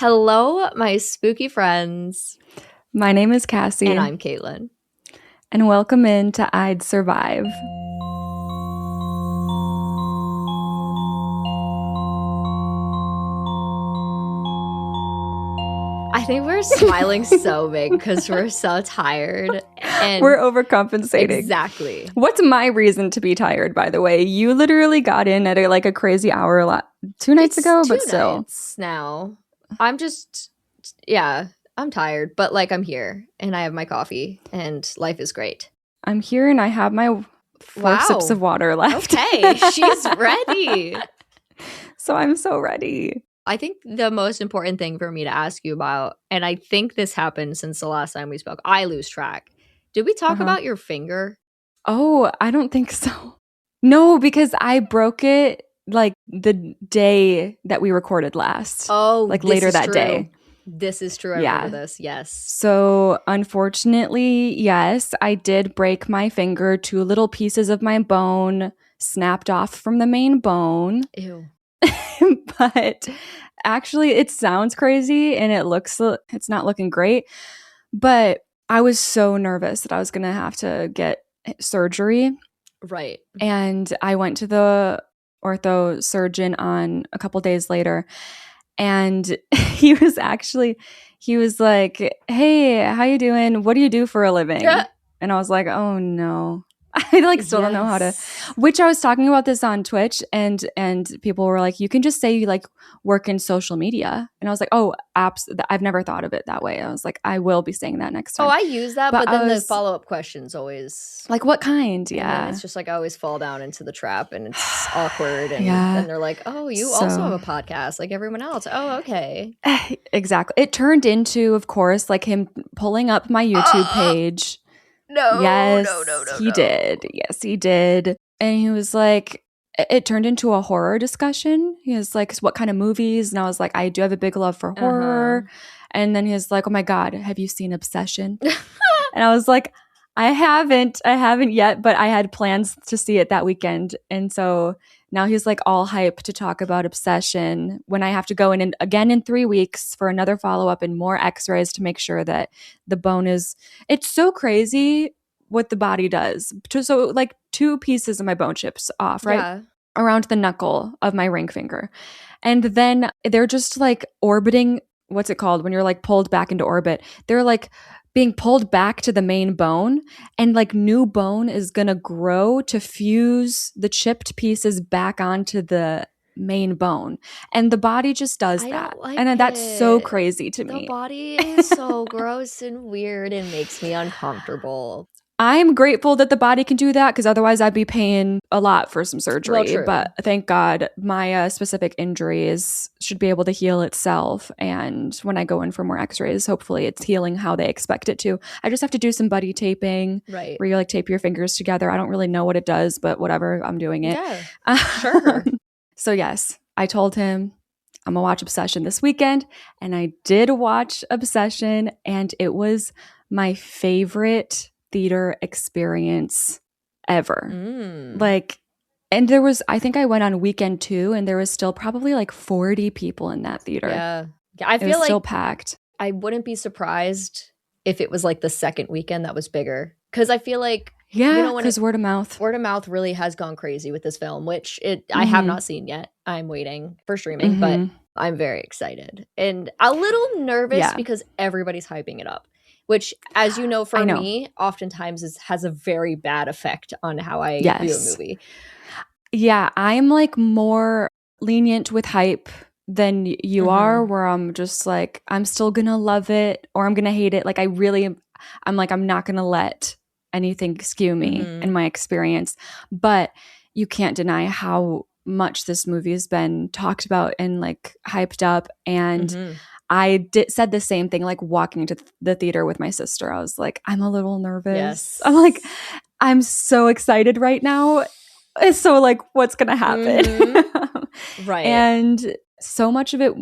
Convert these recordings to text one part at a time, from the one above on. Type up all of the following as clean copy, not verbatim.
Hello, my spooky friends. My name is Cassie. And I'm Caitlin. And welcome in to I'd Survive. I think we're smiling so big because we're so tired. And we're overcompensating. Exactly. What's my reason to be tired, by the way? You literally got in at a crazy hour 2 nights ago, but still. Nights now. I'm tired, but I'm here and I have my coffee and life is great. I'm here and I have my 4 sips of water left. Okay, she's ready. So I'm so ready. I think the most important thing for me to ask you about, and I think this happened since the last time we spoke, I lose track. Did we talk about your finger? Oh, I don't think so. No, because I broke it the day that we recorded last. Oh, later that day. This is true. I remember this. Yes. So unfortunately, yes, I did break my finger. 2 little pieces of my bone snapped off from the main bone. Ew. But actually, it sounds crazy and it's not looking great. But I was so nervous that I was going to have to get surgery. Right. And I went to the ortho surgeon on a couple days later. And he was like, "Hey, how you doing? What do you do for a living?" And I was like, "Oh no." I still don't know how to, which I was talking about this on Twitch and people were like, you can just say you work in social media. And I was like, oh, I've never thought of it that way. I was like, I will be saying that next time. Oh, I use that, but then the follow-up questions always what kind? Yeah. It's just I always fall down into the trap and it's awkward. And then they're like, oh, you also have a podcast like everyone else. Oh, okay. Exactly. It turned into, of course, him pulling up my YouTube page. No, yes, no. He did. Yes, he did. And he was like, it turned into a horror discussion. He was like, what kind of movies? And I was like, I do have a big love for horror. And then he was like, oh my God, have you seen Obsession? And I was like, I haven't yet, but I had plans to see it that weekend. And so now he's all hype to talk about Obsession when I have to go in again in 3 weeks for another follow-up and more x-rays to make sure that the bone is, it's so crazy what the body does. So 2 pieces of my bone chips off, right? Yeah. Around the knuckle of my ring finger. And then they're just orbiting, what's it called? When you're pulled back into orbit, they're being pulled back to the main bone, and new bone is gonna grow to fuse the chipped pieces back onto the main bone, and the body just does that. And that's so crazy to me. The body is so gross and weird and makes me uncomfortable. I'm grateful that the body can do that because otherwise I'd be paying a lot for some surgery. Well, but thank God my specific injuries should be able to heal itself. And when I go in for more x-rays, hopefully it's healing how they expect it to. I just have to do some buddy taping, right? Where you tape your fingers together. I don't really know what it does, but whatever, I'm doing it. Yeah, sure. So yes, I told him I'm gonna watch Obsession this weekend. And I did watch Obsession, and it was my favorite theater experience ever. And there was, I think I went on weekend 2 and there was still probably 40 people in that theater. Yeah. I feel it was still packed. I wouldn't be surprised if it was the second weekend that was bigger, because I feel because word of mouth really has gone crazy with this film, which I have not seen yet. I'm waiting for streaming, but I'm very excited and a little nervous because everybody's hyping it up. Which, as you know, for me, oftentimes has a very bad effect on how I view a movie. Yeah, I'm more lenient with hype than you are, where I'm just I'm still gonna love it or I'm gonna hate it. I'm not gonna let anything skew me in my experience. But you can't deny how much this movie has been talked about and hyped up. And I said the same thing, walking to the theater with my sister. I was like, I'm a little nervous. Yes. I'm I'm so excited right now. So what's going to happen? Right. And so much of it,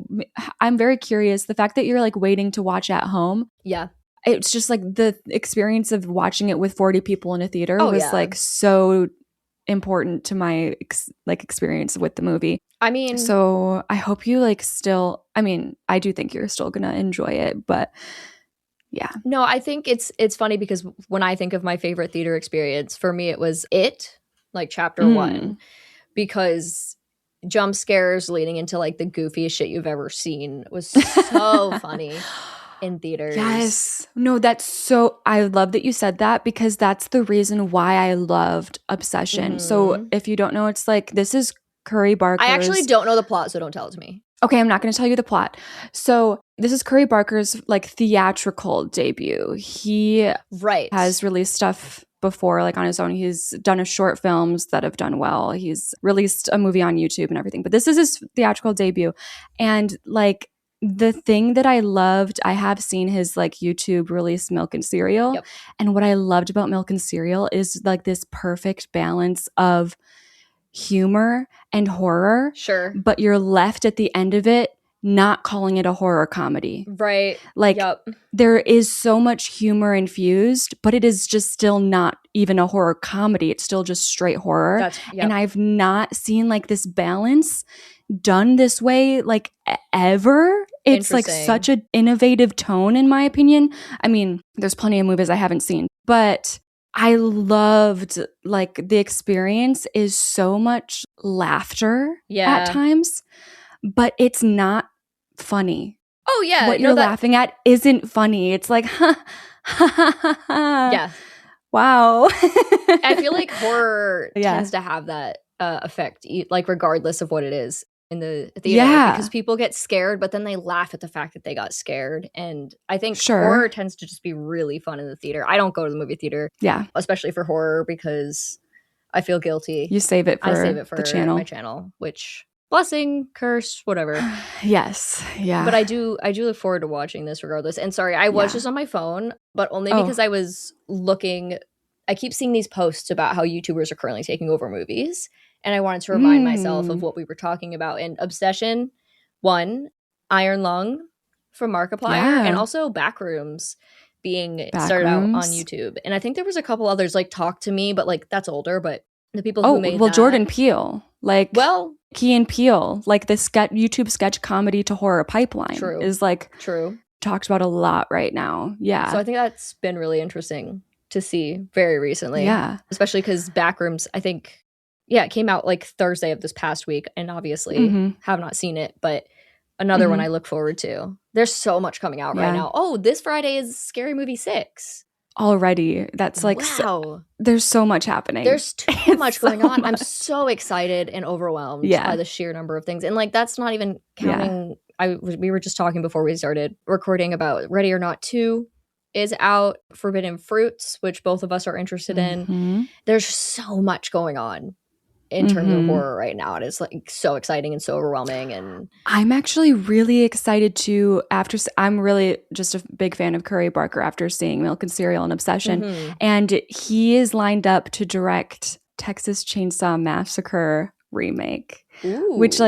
I'm very curious. The fact that you're waiting to watch at home. Yeah. It's just the experience of watching it with 40 people in a theater was so important to my experience with the movie. I mean, so I hope you still, I mean, I do think you're still gonna enjoy it, but yeah. No, I think it's funny because when I think of my favorite theater experience, for me it was It, chapter 1, because jump scares leading into the goofiest shit you've ever seen was so funny in theaters. Yes. No, that's so, I love that you said that, because that's the reason why I loved Obsession. So if you don't know, it's this is Curry Barker's. I actually don't know the plot, so don't tell it to me. Okay, I'm not going to tell you the plot. So this is Curry Barker's theatrical debut. He has released stuff before on his own. He's done a short films that have done well. He's released a movie on YouTube and everything. But this is his theatrical debut. And the thing that I loved, I have seen his YouTube release Milk and Cereal. Yep. And what I loved about Milk and Cereal is this perfect balance of humor and horror. Sure. But you're left at the end of it not calling it a horror comedy. Right. There is so much humor infused, but it is just still not even a horror comedy. It's still just straight horror. And I've not seen this balance done this way ever. It's such an innovative tone, in my opinion. I mean, there's plenty of movies I haven't seen, but I loved the experience is so much laughter at times, but it's not funny. Oh yeah. What you're laughing at isn't funny. It's ha ha ha ha. Yeah. Wow. I feel horror tends to have that effect, regardless of what it is in the theater, because people get scared, but then they laugh at the fact that they got scared. And I think horror tends to just be really fun in the theater. I don't go to the movie theater, especially for horror, because I feel guilty. You save it for the channel. My channel, which blessing, curse, whatever. Yes, yeah. But I do look forward to watching this regardless. And sorry, I was just on my phone, but only because I was looking. I keep seeing these posts about how YouTubers are currently taking over movies. And I wanted to remind myself of what we were talking about in Obsession 1, Iron Lung from Markiplier, and also Backrooms being started out on YouTube. And I think there was a couple others Talk to Me, but that's older, but the people who made that. Jordan Peele. Key and Peele, the YouTube sketch comedy to horror pipeline is true. Talked about a lot right now. Yeah. So I think that's been really interesting to see very recently. Yeah. Especially because Backrooms, I think, it came out Thursday of this past week, and obviously have not seen it, but another one I look forward to. There's so much coming out right now. Oh, this Friday is Scary Movie 6. Already. That's wow. There's so much happening. There's too much going on. I'm so excited and overwhelmed by the sheer number of things. And that's not even counting. We were just talking before we started recording about Ready or Not 2 is out. Forbidden Fruits, which both of us are interested in. There's so much going on in terms of horror right now. It is so exciting and so overwhelming. And I'm actually really excited to, I'm really just a big fan of Curry Barker after seeing Milk and Cereal and Obsession. And he is lined up to direct Texas Chainsaw Massacre remake. Ooh. Which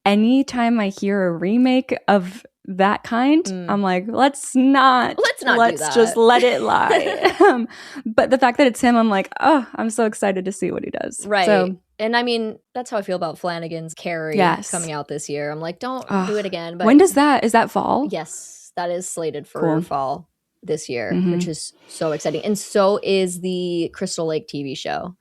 anytime I hear a remake of that kind, I'm let's not do that. Just let it lie. But the fact that it's him, I'm I'm so excited to see what he does. Right. So, and I mean, that's how I feel about Flanagan's Carrie coming out this year. I'm don't do it again. But when does that? Is that fall? Yes, that is slated for fall this year, which is so exciting. And so is the Crystal Lake TV show.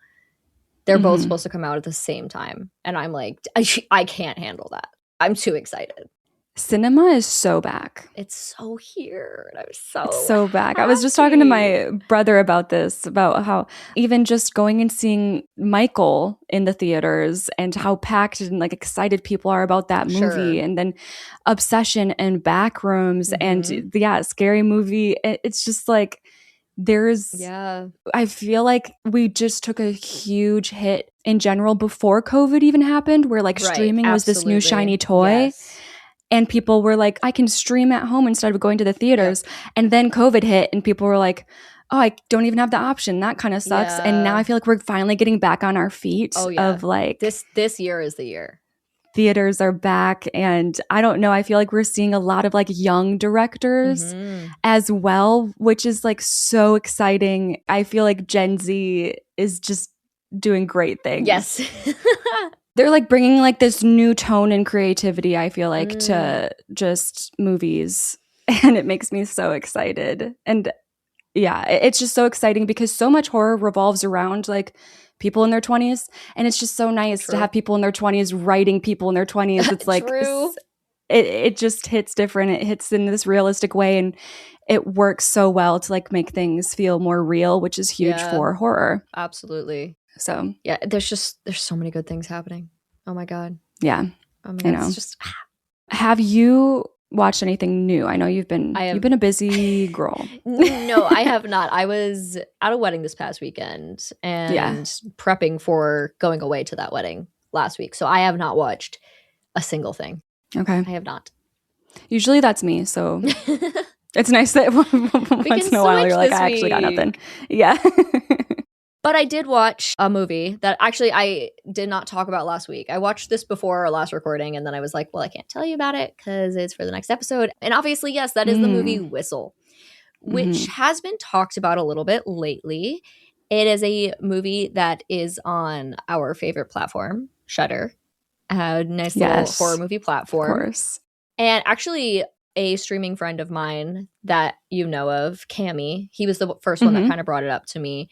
They're both supposed to come out at the same time. And I'm I can't handle that. I'm too excited. Cinema is so back. It's so here. And it's so back. I was just talking to my brother about this, about how even just going and seeing Michael in the theaters and how packed and excited people are about that movie. And then Obsession and Backrooms and Scary Movie. It's just there's I feel we just took a huge hit in general before COVID even happened, where streaming was this new shiny toy. And people were I can stream at home instead of going to the theaters. And then COVID hit and people were oh, I don't even have the option. That kind of sucks. And now I feel we're finally getting back on our feet of this year is the year. Theaters are back. And I don't know, I feel we're seeing a lot of young directors as well, which is so exciting. I feel Gen Z is just doing great things. Yes. They're like bringing like this new tone and creativity, I feel like, to just movies. And it makes me so excited. And yeah, it's just so exciting because so much horror revolves around like people in their 20s. And it's just so nice to have people in their 20s writing people in their 20s. It's like, it just hits different. It hits in this realistic way. And it works so well to like make things feel more real, which is huge for horror. Absolutely. So yeah, there's so many good things happening. Oh my God. Yeah. Oh my God. I know. It's just... Have you watched anything new? I know you've been a busy girl. No, I have not. I was at a wedding this past weekend and prepping for going away to that wedding last week. So I have not watched a single thing. Okay. I have not. Usually that's me. So it's nice that once in a while you're like, I actually got nothing. Yeah. But I did watch a movie that actually I did not talk about last week. I watched this before our last recording, and then I was like, well, I can't tell you about it because it's for the next episode. And obviously, yes, that is the movie Whistle, which has been talked about a little bit lately. It is a movie that is on our favorite platform, Shudder, a nice little horror movie platform. Of course. And actually, a streaming friend of mine that you know of, Cammy, he was the first one that kind of brought it up to me.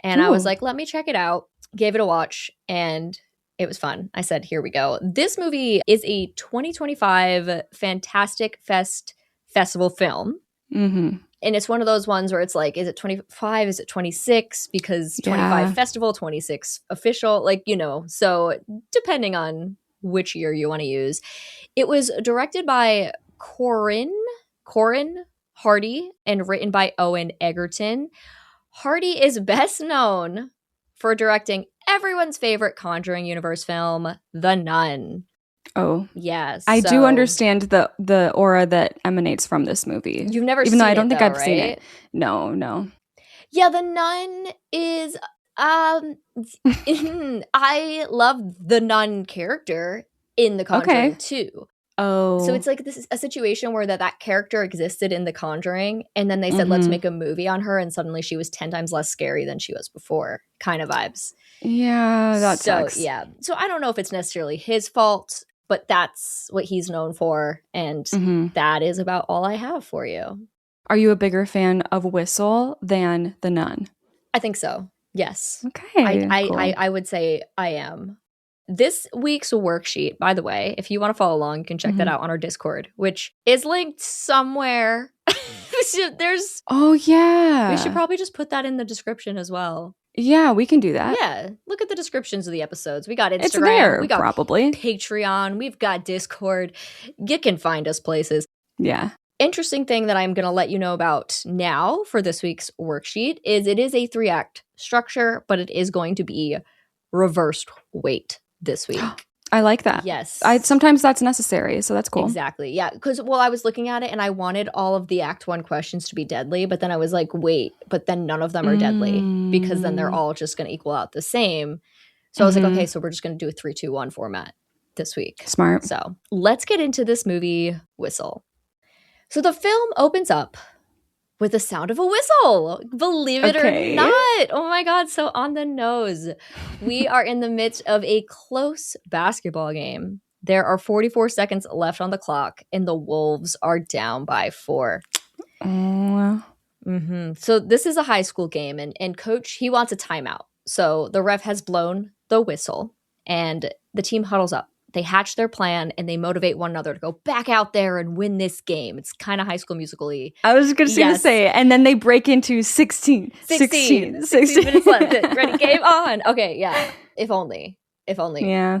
And I was like, let me check it out. Gave it a watch, and it was fun. I said, here we go. This movie is a 2025 Fantastic Fest festival film. And it's one of those ones where it's like, is it 25? Is it 26? Because 25 festival, 26 official, like, you know. So depending on which year you want to use. It was directed by Corin Hardy and written by Owen Egerton. Hardy is best known for directing everyone's favorite Conjuring universe film, The Nun. Oh. Yes. I do understand the aura that emanates from this movie. You've never seen it, even though I don't think I've right? seen it. No. Yeah, The Nun is I love the Nun character in The Conjuring too. Oh. So it's like this is a situation where that character existed in The Conjuring, and then they said, let's make a movie on her, and suddenly she was 10 times less scary than she was before, kind of vibes. Yeah, that sucks. Yeah. So I don't know if it's necessarily his fault, but that's what he's known for, and that is about all I have for you. Are you a bigger fan of Whistle than The Nun? I think so. Yes. Okay. I would say I am. This week's worksheet, by the way, if you want to follow along, you can check that out on our Discord, which is linked somewhere. Oh, yeah. We should probably just put that in the description as well. Yeah, we can do that. Yeah. Look at the descriptions of the episodes. We got Instagram. It's there, we got probably. Patreon. We've got Discord. You can find us places. Yeah. Interesting thing that I'm going to let you know about now for this week's worksheet is it is a 3-act structure, but it is going to be reversed weight this week. I like that. Yes. Sometimes that's necessary, so that's cool. Exactly. Yeah. Because, I was looking at it and I wanted all of the Act 1 questions to be deadly, but then I was like, wait, but then none of them are deadly because then they're all just going to equal out the same. So I was like, okay, so we're just going to do a 3-2-1 format this week. Smart. So let's get into this movie, Whistle. So the film opens up with the sound of a whistle, believe it or not. Oh my God, so on the nose. We are in the midst of a close basketball game. There are 44 seconds left on the clock, and the Wolves are down by 4. So this is a high school game, and coach, he wants a timeout. So the ref has blown the whistle, and the team huddles up. They hatch their plan, and they motivate one another to go back out there and win this game. It's kind of High School Musical-y. I was going to say, and then they break into 16 minutes left. Ready, game on. Okay, yeah. If only. Yeah.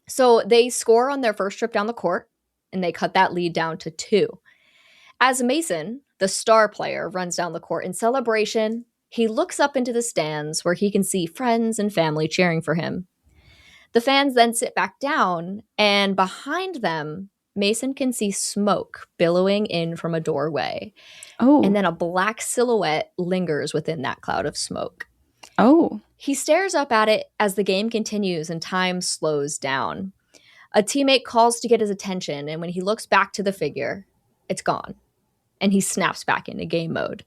So they score on their first trip down the court, and they cut that lead down to 2. As Mason, the star player, runs down the court in celebration, he looks up into the stands where he can see friends and family cheering for him. The fans then sit back down, and behind them, Mason can see smoke billowing in from a doorway. Oh. And then a black silhouette lingers within that cloud of smoke. Oh. He stares up at it as the game continues and time slows down. A teammate calls to get his attention, and when he looks back to the figure, it's gone. And he snaps back into game mode.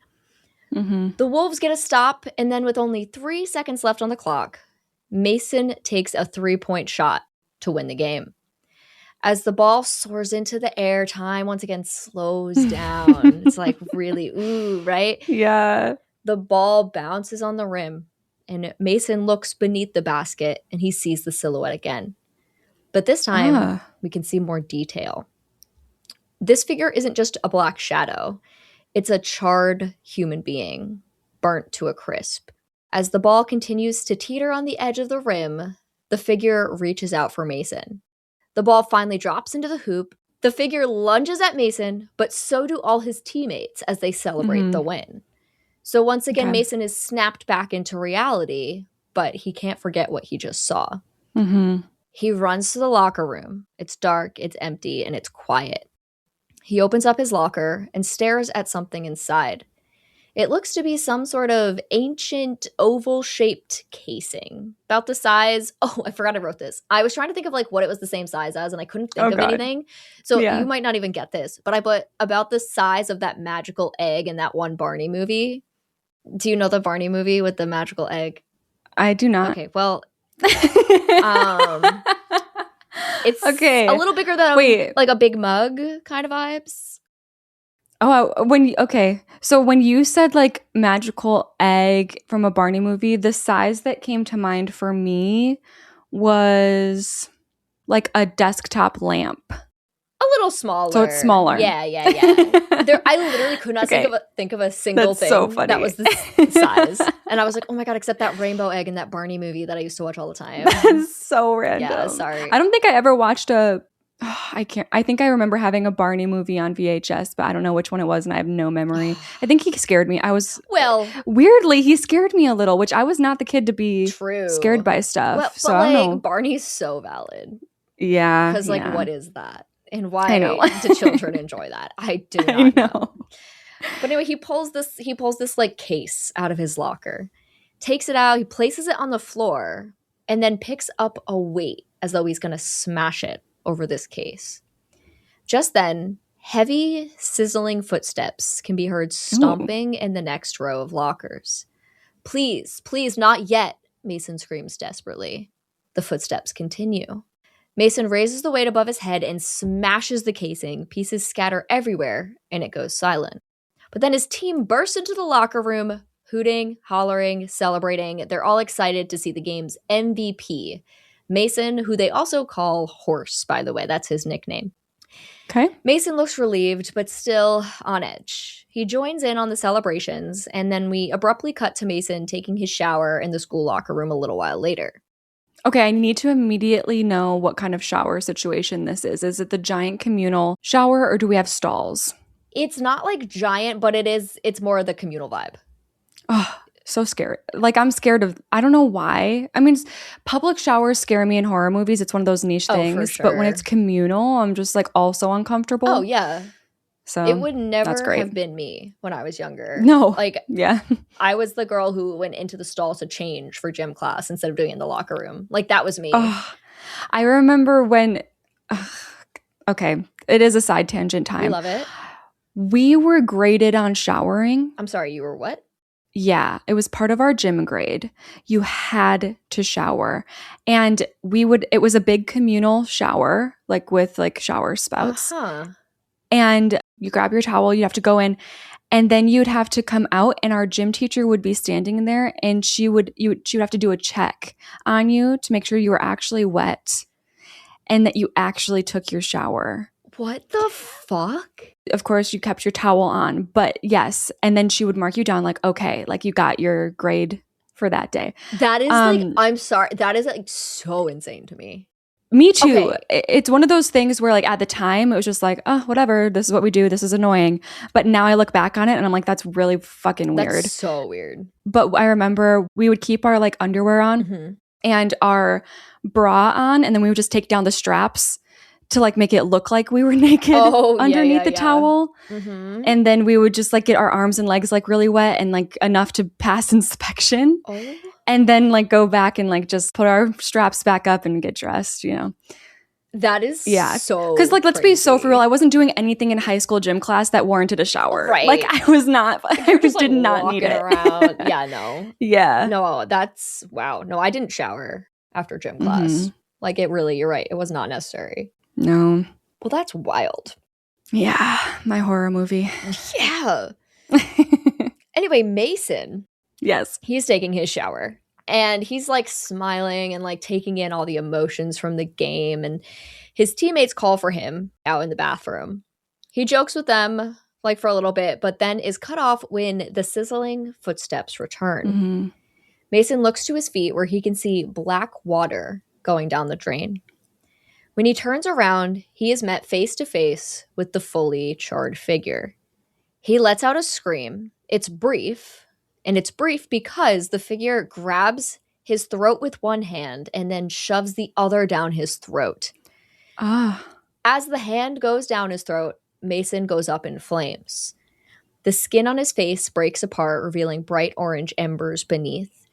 The Wolves get a stop, and then with only 3 seconds left on the clock, Mason takes a 3-point shot to win the game. As the ball soars into the air, time once again slows down. It's like really, ooh, right? Yeah. The ball bounces on the rim, and Mason looks beneath the basket, and he sees the silhouette again. But this time, we can see more detail. This figure isn't just a black shadow. It's a charred human being, burnt to a crisp. As the ball continues to teeter on the edge of the rim, the figure reaches out for Mason. The ball finally drops into the hoop. The figure lunges at Mason, but so do all his teammates as they celebrate the win. So once again, Mason is snapped back into reality, but he can't forget what he just saw. He runs to the locker room. It's dark, it's empty, and it's quiet. He opens up his locker and stares at something inside. It looks to be some sort of ancient oval-shaped casing. About the size... Oh, I forgot I wrote this. I was trying to think of like what it was the same size as, and I couldn't think of anything. So you might not even get this. But I put about the size of that magical egg in that one Barney movie. Do you know the Barney movie with the magical egg? I do not. Okay, well... it's a little bigger than like a big mug kind of vibes. So when you said like magical egg from a Barney movie, the size that came to mind for me was like a desktop lamp. A little smaller. So it's smaller. Yeah. I literally could not think of a single thing so funny. that was this size. And I was like, oh my God, except that rainbow egg in that Barney movie that I used to watch all the time. That's so random. Yeah, sorry. I don't think I ever watched I think I remember having a Barney movie on VHS, but I don't know which one it was, and I have no memory. I think he scared me. Weirdly, he scared me a little, which I was not the kid to be scared by stuff. Well, so but I don't know. Barney's so valid. Yeah. Because what is that? And why do children enjoy that? I do not know. But anyway, he pulls this like case out of his locker, takes it out, he places it on the floor, and then picks up a weight as though he's going to smash it over this case. Just then, heavy, sizzling footsteps can be heard stomping in the next row of lockers. Please, not yet, Mason screams desperately. The footsteps continue. Mason raises the weight above his head and smashes the casing. Pieces scatter everywhere, and it goes silent. But then his team bursts into the locker room, hooting, hollering, celebrating. They're all excited to see the game's MVP, Mason, who they also call Horse, by the way. That's his nickname. Okay. Mason looks relieved, but still on edge. He joins in on the celebrations, and then we abruptly cut to Mason taking his shower in the school locker room a little while later. Okay, I need to immediately know what kind of shower situation this is. Is it the giant communal shower, or do we have stalls? It's not like giant, but it's more of the communal vibe. Oh, so scared. Like, I'm scared of, I don't know why. I mean, public showers scare me in horror movies. It's one of those niche things. For sure. But when it's communal, I'm just like also uncomfortable. Oh, yeah. So it would never have been me when I was younger. No. Like, yeah. I was the girl who went into the stall to change for gym class instead of doing it in the locker room. Like, that was me. I remember when, okay, it is a side tangent time. We love it. We were graded on showering. I'm sorry, you were what? Yeah, it was part of our gym grade. You had to shower. And it was a big communal shower, like with like shower spouts. And you grab your towel, you have to go in, and then you'd have to come out, and our gym teacher would be standing in there, and she would have to do a check on you to make sure you were actually wet and that you actually took your shower. What the fuck? Of course, you kept your towel on, but yes. And then she would mark you down like, okay, like you got your grade for that day. That is like, I'm sorry. That is like so insane to me. Me too. Okay. It's one of those things where like at the time it was just like, oh, whatever. This is what we do. This is annoying. But now I look back on it and I'm like, that's really fucking weird. That's so weird. But I remember we would keep our like underwear on and our bra on, and then we would just take down the straps to like make it look like we were naked underneath the towel. And then we would just like get our arms and legs like really wet and like enough to pass inspection. And then like go back and like just put our straps back up and get dressed, you know. That is so because like let's be so for crazy. real, I wasn't doing anything in high school gym class that warranted a shower. Right. Like I was not. I just did not need it. Around. Yeah, no. Yeah. No, that's wow. No, I didn't shower after gym class. Like it really, you're right. It was not necessary. No. Well, that's wild. Yeah, my horror movie. Yeah. Anyway, Mason. Yes. He's taking his shower. And he's like smiling and like taking in all the emotions from the game. And his teammates call for him out in the bathroom. He jokes with them like for a little bit, but then is cut off when the sizzling footsteps return. Mason looks to his feet where he can see black water going down the drain. When he turns around, he is met face to face with the fully charred figure. He lets out a scream. It's brief. And it's brief because the figure grabs his throat with one hand and then shoves the other down his throat. As the hand goes down his throat, Mason goes up in flames. The skin on his face breaks apart, revealing bright orange embers beneath.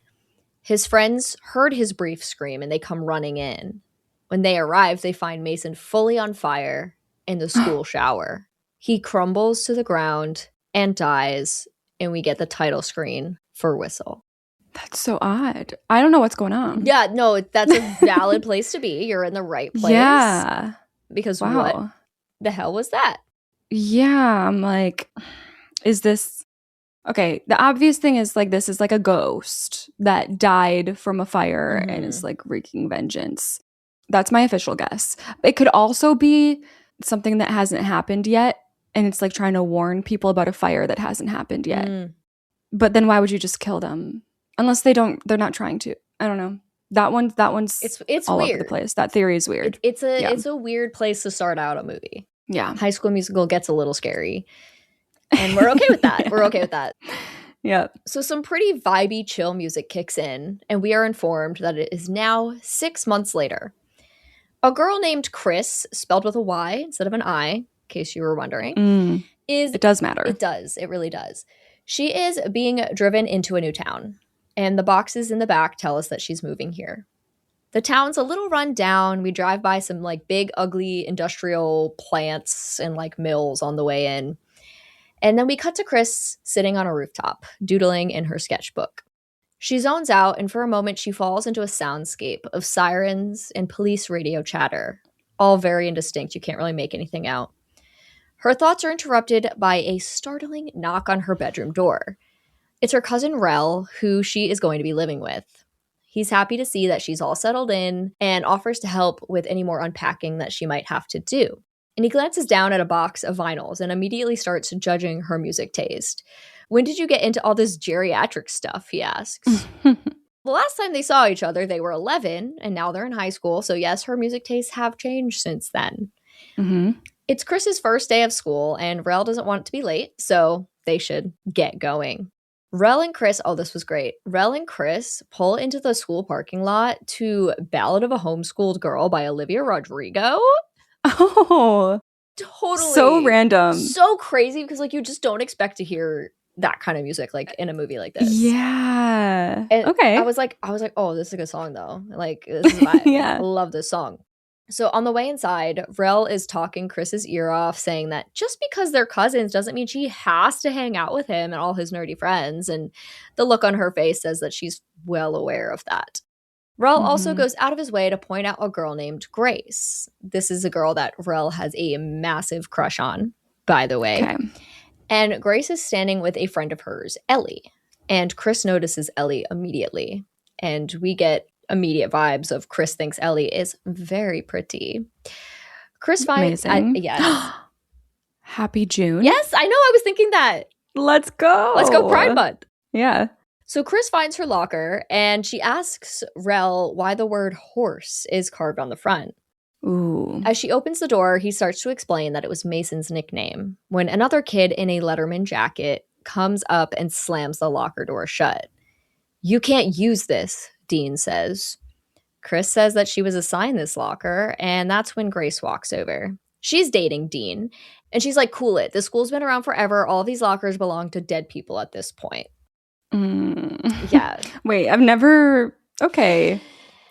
His friends heard his brief scream and they come running in. When they arrive, they find Mason fully on fire in the school shower. He crumbles to the ground and dies. And we get the title screen for Whistle. That's so odd. I don't know what's going on. Yeah, no, that's a valid place to be. You're in the right place. Yeah. Because what the hell was that? Yeah, I'm like, is this... Okay, the obvious thing is like this is like a ghost that died from a fire and is like wreaking vengeance. That's my official guess. It could also be something that hasn't happened yet. And it's like trying to warn people about a fire that hasn't happened yet. But then why would you just kill them? Unless they're not trying to. I don't know. That one's it's all weird. over the place. That theory is weird. It's a weird place to start out a movie. Yeah. High School Musical gets a little scary. And we're okay with that. We're okay with that. Yeah. So some pretty vibey, chill music kicks in, and we are informed that it is now 6 months later. A girl named Chris, spelled with a Y instead of an I, in case you were wondering, it does matter. It does. It really does. She is being driven into a new town, and the boxes in the back tell us that she's moving here. The town's a little run down. We drive by some like big, ugly industrial plants and like mills on the way in. And then we cut to Chris sitting on a rooftop, doodling in her sketchbook. She zones out, and for a moment she falls into a soundscape of sirens and police radio chatter, all very indistinct. You can't really make anything out. Her thoughts are interrupted by a startling knock on her bedroom door. It's her cousin Rel, who she is going to be living with. He's happy to see that she's all settled in and offers to help with any more unpacking that she might have to do. And he glances down at a box of vinyls and immediately starts judging her music taste. When did you get into all this geriatric stuff, he asks. The last time they saw each other, they were 11, and now they're in high school. So yes, her music tastes have changed since then. It's Chris's first day of school, and Rel doesn't want it to be late, so they should get going. Rel and Chris, oh, this was great. Rel and Chris pull into the school parking lot to Ballad of a Homeschooled Girl by Olivia Rodrigo. Oh, totally. So random. So crazy, because like you just don't expect to hear that kind of music like in a movie like this. Yeah. And okay. I was like, oh, this is a good song though. Like this is my I love this song. So on the way inside, Rel is talking Chris's ear off, saying that just because they're cousins doesn't mean she has to hang out with him and all his nerdy friends. And the look on her face says that she's well aware of that. Rel also goes out of his way to point out a girl named Grace. This is a girl that Rel has a massive crush on, by the way. Okay. And Grace is standing with a friend of hers, Ellie. And Chris notices Ellie immediately. And we get immediate vibes of Chris thinks Ellie is very pretty. Chris finds... yes. Happy June. Yes, I know. I was thinking that. Let's go. Let's go Pride Month. Yeah. So Chris finds her locker, and she asks Rel why the word horse is carved on the front. Ooh. As she opens the door, he starts to explain that it was Mason's nickname, when another kid in a Letterman jacket comes up and slams the locker door shut. "You can't use this," Dean says. Chris says that she was assigned this locker, and that's when Grace walks over. She's dating Dean, and she's like, cool it. The school's been around forever. All these lockers belong to dead people at this point. Yeah. Wait, I've never... Okay.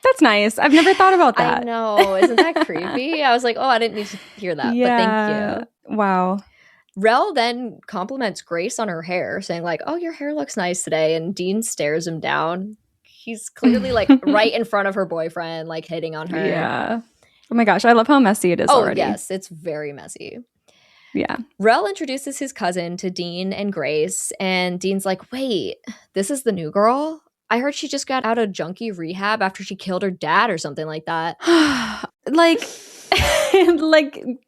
That's nice. I've never thought about that. I know. Isn't that creepy? I was like, oh, I didn't need to hear that, but thank you. Wow. Rel then compliments Grace on her hair, saying like, oh, your hair looks nice today. And Dean stares him down. He's clearly like right in front of her boyfriend, like hitting on her. Yeah. Oh my gosh. I love how messy it is already. Oh, yes. It's very messy. Yeah. Rel introduces his cousin to Dean and Grace. And Dean's like, wait, this is the new girl? I heard she just got out of junkie rehab after she killed her dad or something like that. like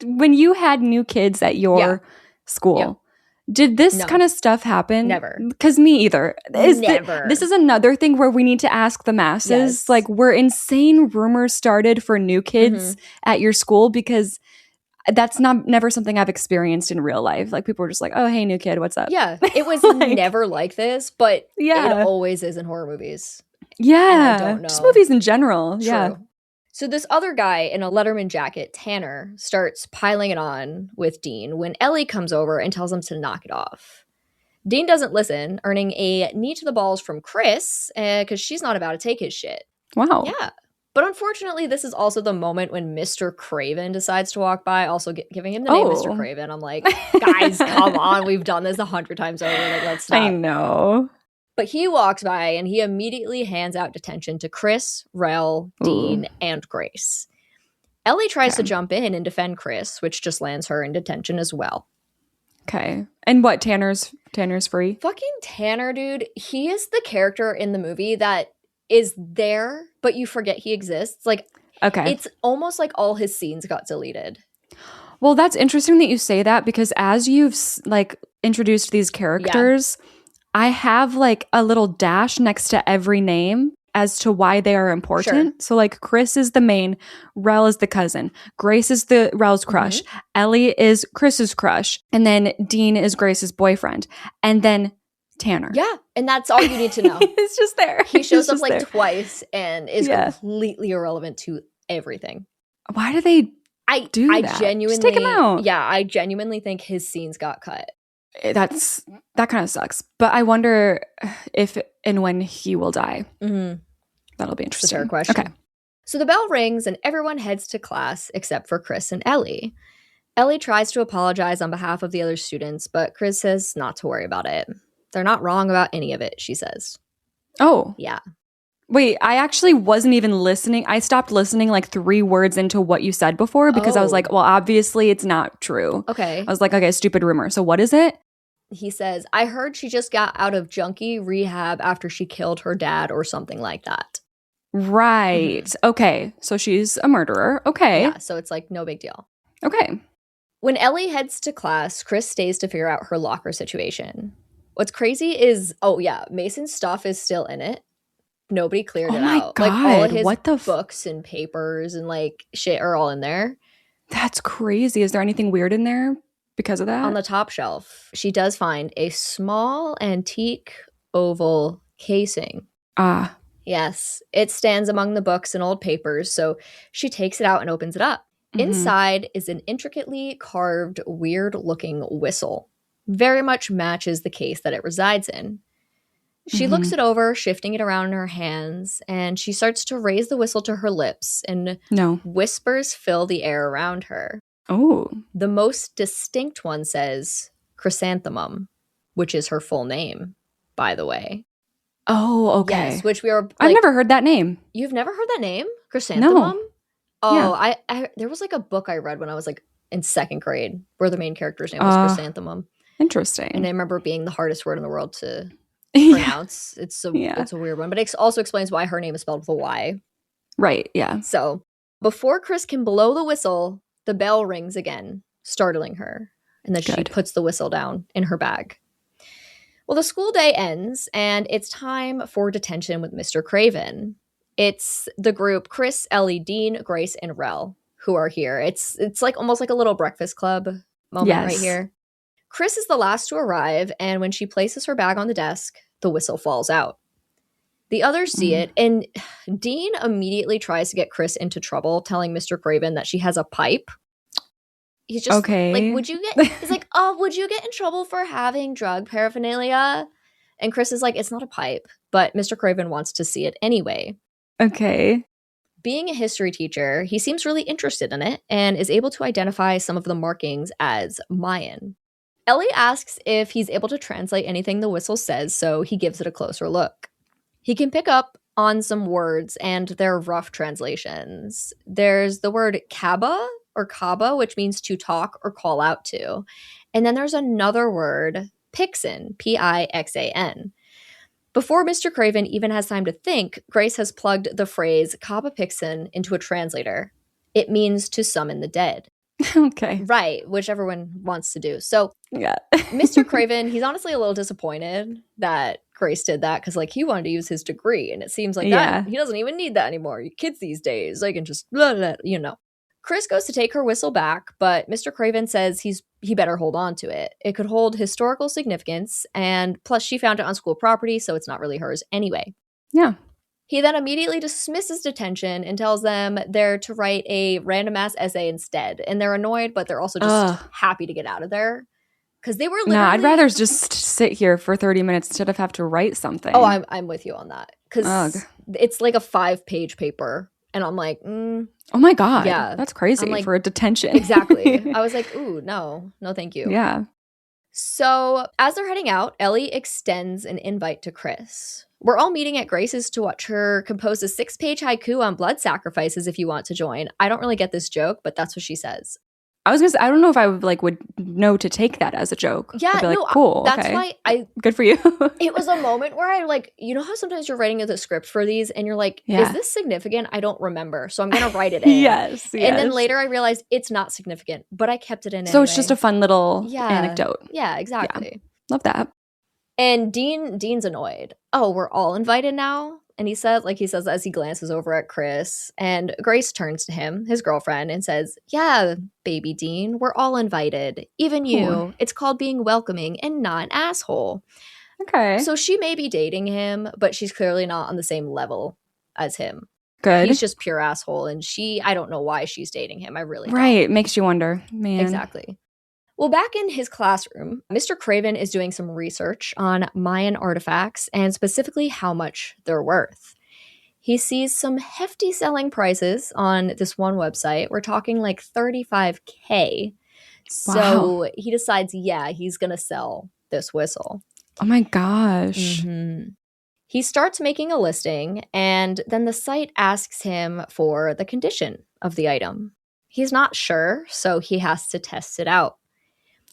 when you had new kids at your school, did this kind of stuff happen? Never. Because me either. Never. This is another thing where we need to ask the masses. Yes. Like, were insane rumors started for new kids at your school? Because that's never something I've experienced in real life. Like, people were just like, oh, hey, new kid, what's up? Yeah, it was never like this, but it always is in horror movies. Yeah. And I don't know. Just movies in general. True. Yeah. So this other guy in a Letterman jacket, Tanner, starts piling it on with Dean when Ellie comes over and tells him to knock it off. Dean doesn't listen, earning a knee to the balls from Chris because she's not about to take his shit. Wow. Yeah. But unfortunately, this is also the moment when Mr. Craven decides to walk by, also giving him the name Mr. Craven. I'm like, guys, come on. We've done this 100 times over. Like, let's stop. I know. But he walks by and he immediately hands out detention to Chris, Rel, Dean, and Grace. Ellie tries to jump in and defend Chris, which just lands her in detention as well. Okay. And what, Tanner's free? Fucking Tanner, dude. He is the character in the movie that is there, but you forget he exists. Like, it's almost like all his scenes got deleted. Well, that's interesting that you say that, because as you've like introduced these characters, I have like a little dash next to every name as to why they are important. Sure. So like Chris is the main, Rel is the cousin, Grace is the Rel's crush, Ellie is Chris's crush, and then Dean is Grace's boyfriend, and then Tanner. Yeah, and that's all you need to know. It's just there. He shows up like twice and is completely irrelevant to everything. Why do they do that? I genuinely, just take him out. Yeah, I genuinely think his scenes got cut. That kind of sucks. But I wonder if and when he will die. Mm-hmm. That'll be interesting. That's a fair question. Okay. So the bell rings and everyone heads to class except for Chris and Ellie. Ellie tries to apologize on behalf of the other students, but Chris says not to worry about it. They're not wrong about any of it, she says. Oh. Yeah. Wait, I actually wasn't even listening. I stopped listening like 3 words into what you said before because I was like, well, obviously it's not true. Okay. I was like, okay, stupid rumor. So what is it? He says, I heard she just got out of junkie rehab after she killed her dad or something like that. Right. Mm-hmm. Okay. So she's a murderer. Okay. Yeah, so it's like no big deal. Okay. When Ellie heads to class, Chris stays to figure out her locker situation. What's crazy is, Mason's stuff is still in it. Nobody cleared it out. God. Like all of his books and papers and like shit are all in there. That's crazy. Is there anything weird in there because of that? On the top shelf, she does find a small antique oval casing. Ah. Yes, it stands among the books and old papers, so she takes it out and opens it up. Mm-hmm. Inside is an intricately carved, weird-looking whistle. Very much matches the case that it resides in. She looks it over, shifting it around in her hands, and she starts to raise the whistle to her lips, and whispers fill the air around her. Oh. The most distinct one says chrysanthemum, which is her full name, by the way. Oh, okay. Yes, which we were. Like, I've never heard that name. You've never heard that name, chrysanthemum? No. Oh, yeah. I there was like a book I read when I was like in 2nd grade where the main character's name was chrysanthemum. Interesting. And I remember it being the hardest word in the world to pronounce. It's a weird one, but it also explains why her name is spelled with a Y. Right. Yeah. So before Chris can blow the whistle, the bell rings again, startling her, and then she puts the whistle down in her bag. Well, the school day ends, and it's time for detention with Mr. Craven. It's the group Chris, Ellie, Dean, Grace, and Rel who are here. It's like almost like a little Breakfast Club moment right here. Chris is the last to arrive, and when she places her bag on the desk, the whistle falls out. The others see it, and Dean immediately tries to get Chris into trouble, telling Mr. Craven that she has a pipe. He's just like, would you get in trouble for having drug paraphernalia? And Chris is like, it's not a pipe, but Mr. Craven wants to see it anyway. Okay. Being a history teacher, he seems really interested in it and is able to identify some of the markings as Mayan. Ellie asks if he's able to translate anything the whistle says, so he gives it a closer look. He can pick up on some words, and they're rough translations. There's the word Kaba or Kaba, which means to talk or call out to. And then there's another word, Pixan, Pixan. Before Mr. Craven even has time to think, Grace has plugged the phrase Kaba Pixan into a translator. It means to summon the dead. Okay. Right, which everyone wants to do. So yeah. Mr. Craven, he's honestly a little disappointed that Grace did that because, like, he wanted to use his degree, and it seems like that he doesn't even need that anymore. Kids these days, they can just blah, blah, you know. Chris goes to take her whistle back, but Mr. Craven says he better hold on to it. It could hold historical significance, and plus she found it on school property, so it's not really hers anyway. Yeah. He then immediately dismisses detention and tells them they're to write a random-ass essay instead. And they're annoyed, but they're also just happy to get out of there. Because they were literally... No, I'd rather just sit here for 30 minutes instead of have to write something. Oh, I'm with you on that. Because it's like a 5-page paper. And I'm like, oh my God. Yeah. That's crazy like, for a detention. Exactly. I was like, ooh, no, thank you. Yeah. So as they're heading out, Ellie extends an invite to Chris. We're all meeting at Grace's to watch her compose a 6-page haiku on blood sacrifices if you want to join. I don't really get this joke, but that's what she says. I was gonna say, I don't know if I would know to take that as a joke. Yeah, I'd be like, cool. That's why good for you. It was a moment where I you know how sometimes you're writing the script for these and you're like, is this significant? I don't remember, so I'm gonna write it in. yes. And then later I realized it's not significant, but I kept it in. So it's just a fun little anecdote. Yeah, exactly. Yeah. Love that. And Dean's annoyed. Oh, we're all invited now? And he says as he glances over at Chris, and Grace turns to him, his girlfriend, and says, yeah, baby Dean, we're all invited. Even you. Cool. It's called being welcoming and not an asshole. Okay. So she may be dating him, but she's clearly not on the same level as him. Good. He's just pure asshole, and I don't know why she's dating him. I really don't. Right. Makes you wonder, man. Exactly. Well, back in his classroom, Mr. Craven is doing some research on Mayan artifacts and specifically how much they're worth. He sees some hefty selling prices on this one website. We're talking like $35,000. So he decides, he's going to sell this whistle. Oh my gosh. Mm-hmm. He starts making a listing, and then the site asks him for the condition of the item. He's not sure, so he has to test it out.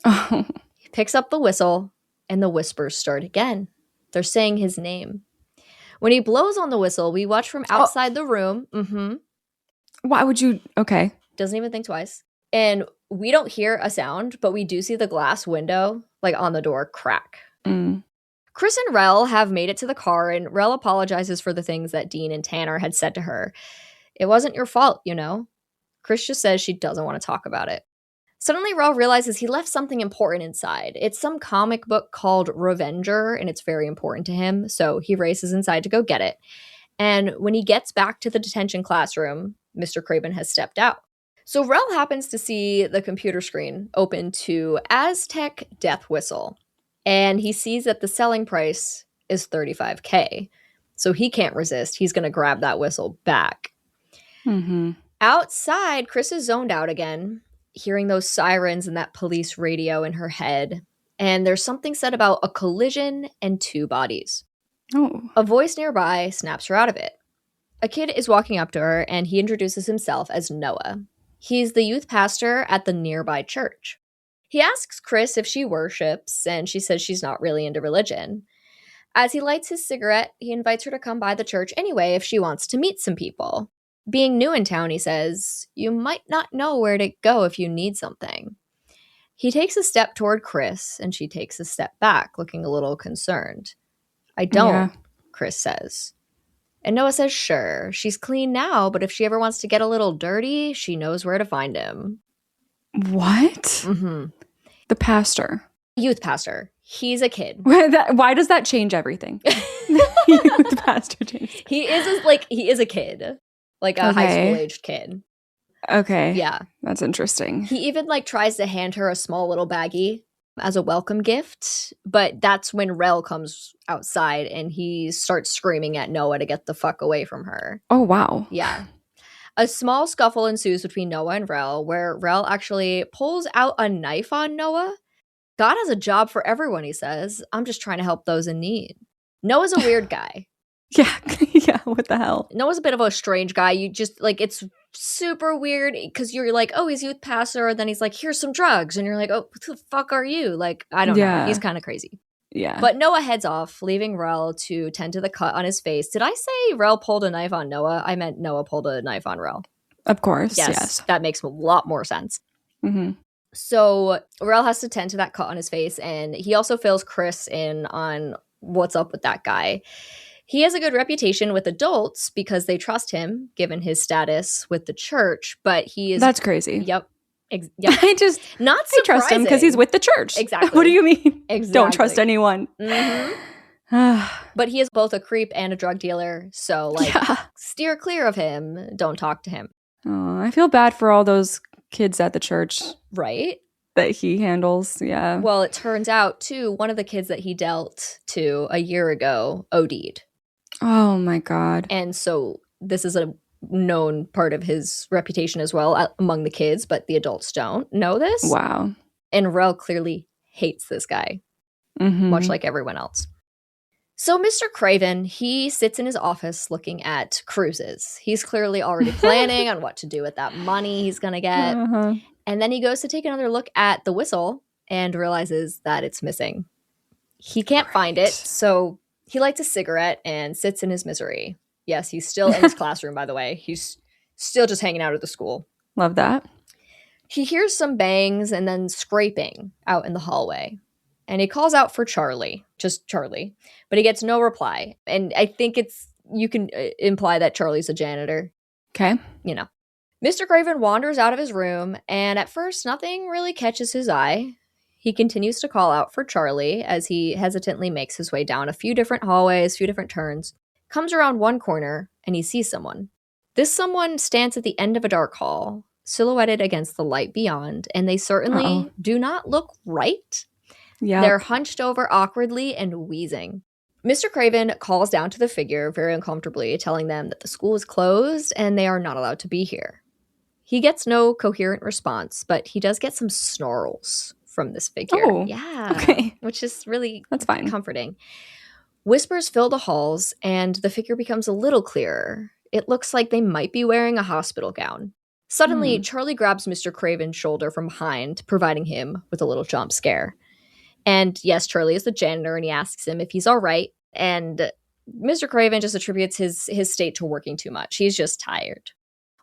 Oh. He picks up the whistle, and the whispers start again. They're saying his name. When he blows on the whistle, we watch from outside the room. Mm-hmm. Why would you? Okay. Doesn't even think twice. And we don't hear a sound, but we do see the glass window, like on the door, crack. Mm. Chris and Rel have made it to the car, and Rel apologizes for the things that Dean and Tanner had said to her. It wasn't your fault, you know? Chris just says she doesn't want to talk about it. Suddenly, Rel realizes he left something important inside. It's some comic book called Revenger, and it's very important to him, so he races inside to go get it. And when he gets back to the detention classroom, Mr. Craven has stepped out. So Rel happens to see the computer screen open to Aztec Death Whistle, and he sees that the selling price is $35,000. So he can't resist. He's going to grab that whistle back. Mm-hmm. Outside, Chris is zoned out again, hearing those sirens and that police radio in her head. And there's something said about a collision and 2 bodies. Oh. A voice nearby snaps her out of it. A kid is walking up to her, and he introduces himself as Noah. He's the youth pastor at the nearby church. He asks Chris if she worships, and she says she's not really into religion. As he lights his cigarette, he invites her to come by the church anyway if she wants to meet some people. Being new in town, he says, you might not know where to go if you need something. He takes a step toward Chris, and she takes a step back, looking a little concerned. I don't, Chris says. And Noah says, sure, she's clean now, but if she ever wants to get a little dirty, she knows where to find him. What? Mm-hmm. The pastor. Youth pastor. He's a kid. Why does that change everything? Youth pastor changes. He is a kid. Like a high school-aged kid. Okay. Yeah. That's interesting. He even tries to hand her a small little baggie as a welcome gift, but that's when Rel comes outside and he starts screaming at Noah to get the fuck away from her. Oh, wow. Yeah. A small scuffle ensues between Noah and Rel, where Rel actually pulls out a knife on Noah. God has a job for everyone, he says. I'm just trying to help those in need. Noah's a weird guy. Yeah. Yeah. What the hell? Noah's a bit of a strange guy. You just, like, it's super weird because you're like, oh, he's youth pastor. And then he's like, here's some drugs. And you're like, oh, what the fuck are you? Like, I don't know. He's kind of crazy. Yeah. But Noah heads off, leaving Rel to tend to the cut on his face. Did I say Rel pulled a knife on Noah? I meant Noah pulled a knife on Rel. Of course. Yes. That makes a lot more sense. Mm-hmm. So Rel has to tend to that cut on his face, and he also fills Chris in on what's up with that guy. He has a good reputation with adults because they trust him, given his status with the church, but he is... That's crazy. Yep. I surprising. trust him because he's with the church. Exactly. What do you mean? Exactly. Don't trust anyone. Mm-hmm. But he is both a creep and a drug dealer, so steer clear of him. Don't talk to him. Oh, I feel bad for all those kids at the church. Right? That he handles, yeah. Well, it turns out, too, one of the kids that he dealt to a year ago OD'd. Oh, my God. And so this is a known part of his reputation as well among the kids, but the adults don't know this. Wow. And Rel clearly hates this guy, much like everyone else. So Mr. Craven, he sits in his office looking at cruises. He's clearly already planning on what to do with that money he's going to get. And then he goes to take another look at the whistle and realizes that it's missing. He can't find it, so he lights a cigarette and sits in his misery. Yes, he's still in his classroom, by the way. He's still just hanging out at the school. Love that. He hears some bangs and then scraping out in the hallway. And he calls out for Charlie, just Charlie. But he gets no reply. And I think you can imply that Charlie's a janitor. Okay. You know. Mr. Craven wanders out of his room, and at first nothing really catches his eye. He continues to call out for Charlie as he hesitantly makes his way down a few different hallways, a few different turns. Comes around one corner, and he sees someone. This someone stands at the end of a dark hall, silhouetted against the light beyond, and they certainly do not look right. Yeah, they're hunched over awkwardly and wheezing. Mr. Craven calls down to the figure very uncomfortably, telling them that the school is closed and they are not allowed to be here. He gets no coherent response, but he does get some snarls from this figure. Oh, yeah. Okay. Which is really That's fine. Comforting. Whispers fill the halls, and the figure becomes a little clearer. It looks like they might be wearing a hospital gown. Suddenly, Charlie grabs Mr. Craven's shoulder from behind, providing him with a little jump scare. And yes, Charlie is the janitor, and he asks him if he's all right. And Mr. Craven just attributes his state to working too much. He's just tired.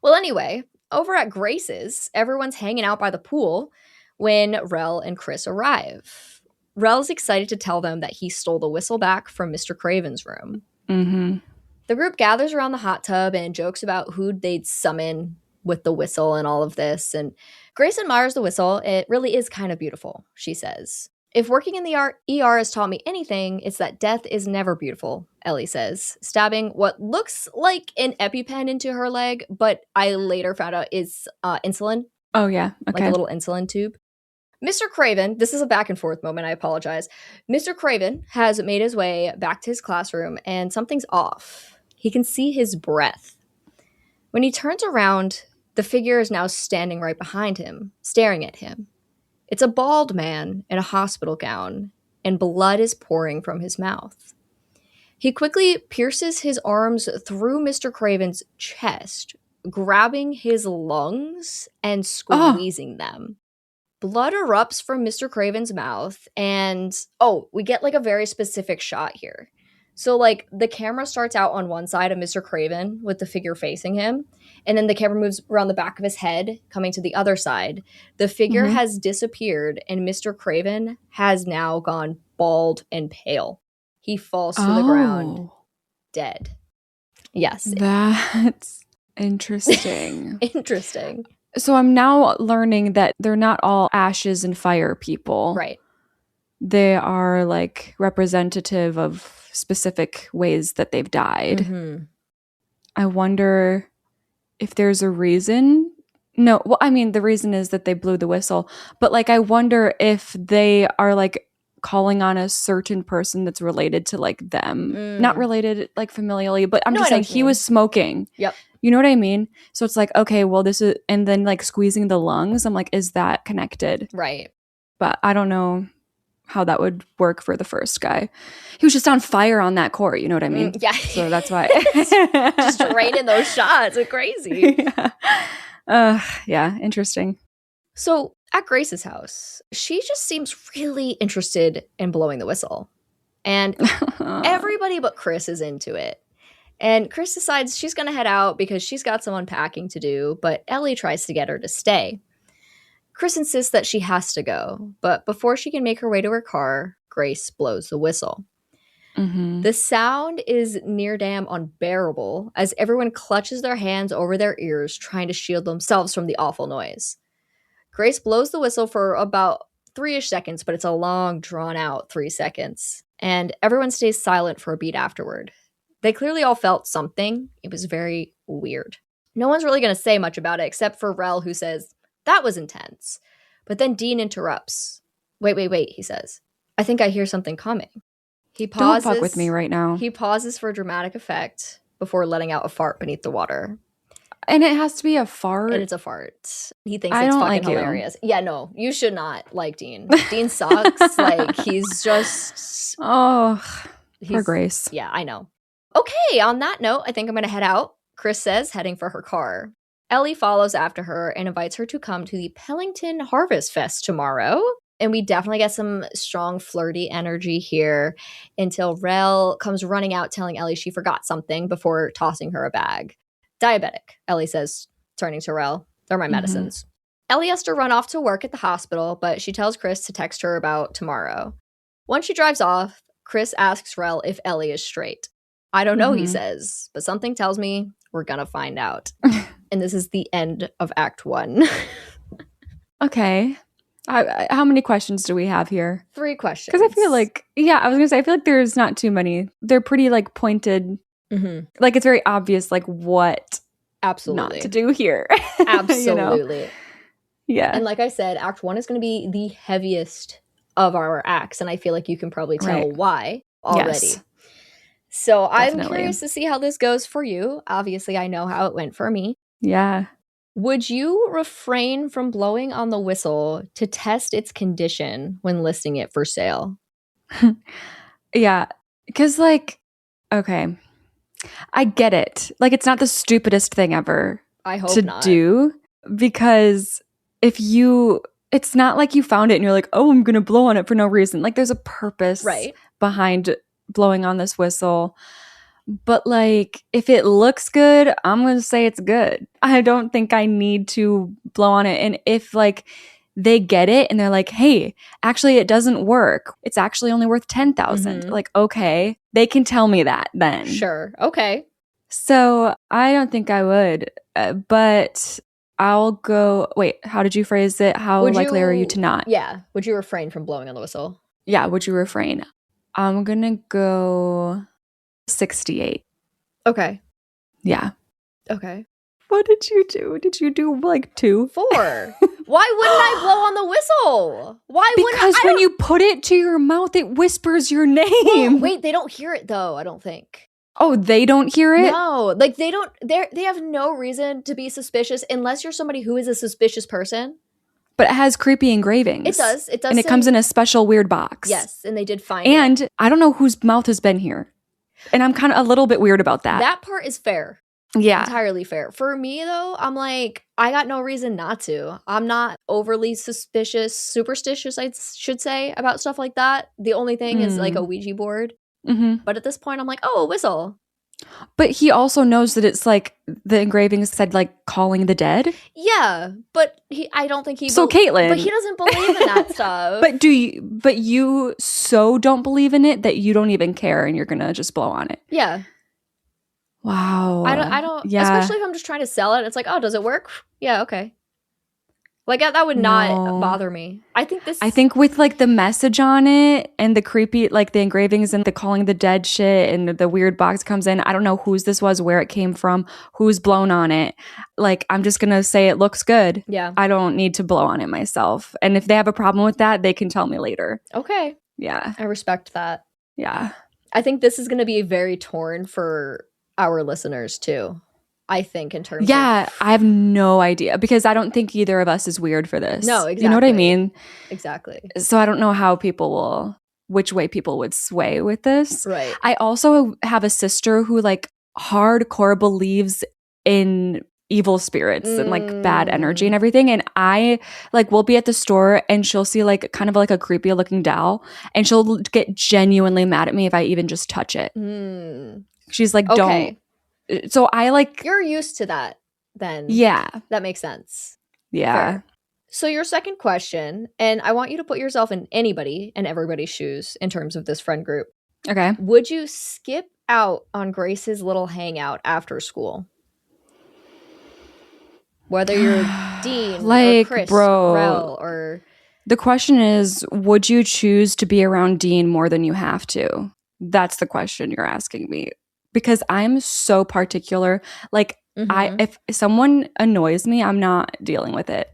Well, anyway, over at Grace's, everyone's hanging out by the pool when Rel and Chris arrive. Rel's excited to tell them that he stole the whistle back from Mr. Craven's room. Mm-hmm. The group gathers around the hot tub and jokes about who they'd summon with the whistle and all of this. And Grace admires the whistle. It really is kind of beautiful, she says. If working in the ER has taught me anything, it's that death is never beautiful, Ellie says, stabbing what looks like an EpiPen into her leg, but I later found out is insulin. Oh, yeah. Okay. Like a little insulin tube. Mr. Craven, this is a back and forth moment, I apologize. Mr. Craven has made his way back to his classroom and something's off. He can see his breath. When he turns around, the figure is now standing right behind him, staring at him. It's a bald man in a hospital gown, and blood is pouring from his mouth. He quickly pierces his arms through Mr. Craven's chest, grabbing his lungs and squeezing them. Blood erupts from Mr. Craven's mouth, and we get like a very specific shot here. So like the camera starts out on one side of Mr. Craven with the figure facing him, and then the camera moves around the back of his head, coming to the other side. The figure has disappeared, and Mr. Craven has now gone bald and pale. He falls to the ground, dead. Yes. That's interesting. Interesting. So I'm now learning that they're not all ashes and fire people. Right. They are like representative of specific ways that they've died. Mm-hmm. I wonder if there's a reason. No, well, I mean, the reason is that they blew the whistle. But like, I wonder if they are like calling on a certain person that's related to like them. Not related like familially, but I'm just saying he was smoking. Yep. You know what I mean? So it's like, okay, well, this is, and then like squeezing the lungs, I'm like, is that connected? Right. But I don't know how that would work for the first guy. He was just on fire on that court, you know what I mean? Yeah. So that's why. Just draining those shots. It's crazy. Yeah, interesting. So at Grace's house, she just seems really interested in blowing the whistle. And everybody but Chris is into it. And Chris decides she's going to head out because she's got some unpacking to do, but Ellie tries to get her to stay. Chris insists that she has to go, but before she can make her way to her car, Grace blows the whistle. Mm-hmm. The sound is near damn unbearable as everyone clutches their hands over their ears trying to shield themselves from the awful noise. Grace blows the whistle for about 3-ish seconds, but it's a long, drawn-out 3 seconds. And everyone stays silent for a beat afterward. They clearly all felt something. It was very weird. No one's really going to say much about it except for Rel, who says, "That was intense." But then Dean interrupts. Wait, he says. "I think I hear something coming." He pauses. Don't fuck with me right now. He pauses for dramatic effect before letting out a fart beneath the water. And it has to be a fart? And it's a fart. He thinks it's fucking hilarious. Yeah, no, you should not like Dean. Dean sucks. Like, he's just... Oh, poor Grace. Yeah, I know. Okay, on that note, I think I'm going to head out, Chris says, heading for her car. Ellie follows after her and invites her to come to the Pellington Harvest Fest tomorrow. And we definitely get some strong flirty energy here until Rel comes running out telling Ellie she forgot something before tossing her a bag. "Diabetic," Ellie says, turning to Rel. "They're my medicines." Ellie has to run off to work at the hospital, but she tells Chris to text her about tomorrow. Once she drives off, Chris asks Rel if Ellie is straight. "I don't know," he says, "but something tells me we're gonna find out." And this is the end of Act 1. Okay. How many questions do we have here? 3 questions. Because I feel like, I was going to say, I feel like there's not too many. They're pretty, like, pointed. Mm-hmm. Like, it's very obvious, like, what absolutely not to do here. Absolutely. You know? Yeah. And like I said, Act 1 is going to be the heaviest of our acts, and I feel like you can probably tell why already. Yes. So definitely. I'm curious to see how this goes for you. Obviously, I know how it went for me. Yeah. Would you refrain from blowing on the whistle to test its condition when listing it for sale? Yeah. Because, like, okay. I get it. Like, it's not the stupidest thing ever I hope to not. do. Because if you... It's not like you found it and you're like, oh, I'm going to blow on it for no reason. Like, there's a purpose behind blowing on this whistle. But, like, if it looks good, I'm going to say it's good. I don't think I need to blow on it. And if, like, they get it and they're like, hey, actually, it doesn't work. It's actually only worth $10,000. Like, okay, they can tell me that then. Sure. Okay. So I don't think I would. But I'll go. Wait, how did you phrase it? How likely are you to not? Yeah. Would you refrain from blowing on the whistle? Yeah. Would you refrain? I'm going to go 68. Okay. Yeah. Okay. What did you do? Did you do like 2? 4. Why wouldn't I blow on the whistle? Why wouldn't I? Because when you put it to your mouth, it whispers your name. Well, wait, they don't hear it though, I don't think. Oh, they don't hear it? No, like they don't, they have no reason to be suspicious unless you're somebody who is a suspicious person. But it has creepy engravings. It does. And it comes in a special weird box. Yes, and they did find it. And I don't know whose mouth has been here. And I'm kind of a little bit weird about that. That part is fair. Yeah. Entirely fair. For me, though, I'm like, I got no reason not to. I'm not overly superstitious, I should say, about stuff like that. The only thing is like a Ouija board. Mm-hmm. But at this point, I'm like, oh, a whistle. But he also knows that it's like the engravings said like calling the dead. Yeah, but I don't think he. So Caitlin, but he doesn't believe in that stuff. But you so don't believe in it that you don't even care and you're gonna just blow on it. Yeah. Wow. I don't. Yeah. Especially if I'm just trying to sell it. It's like, oh, does it work? Yeah. Okay. Like that would not bother me. I think with like the message on it and the creepy, like the engravings and the calling the dead shit and the weird box comes in. I don't know whose this was, where it came from, who's blown on it. Like, I'm just going to say it looks good. Yeah. I don't need to blow on it myself. And if they have a problem with that, they can tell me later. Okay. Yeah. I respect that. Yeah. I think this is going to be very torn for our listeners too. I think, in terms of... I have no idea because I don't think either of us is weird for this. No, exactly. You know what I mean? Exactly. So I don't know how which way people would sway with this. Right. I also have a sister who like hardcore believes in evil spirits and like bad energy and everything. And I like we'll be at the store and she'll see like kind of like a creepy looking doll and she'll get genuinely mad at me if I even just touch it. She's like, don't. So I like... You're used to that then. Yeah. That makes sense. Yeah. Fair. So your second question, and I want you to put yourself in anybody and everybody's shoes in terms of this friend group. Okay. Would you skip out on Grace's little hangout after school? Whether you're Dean like, or Chris, bro, Rel, or... The question is, would you choose to be around Dean more than you have to? That's the question you're asking me. Because I'm so particular. Like, if someone annoys me, I'm not dealing with it.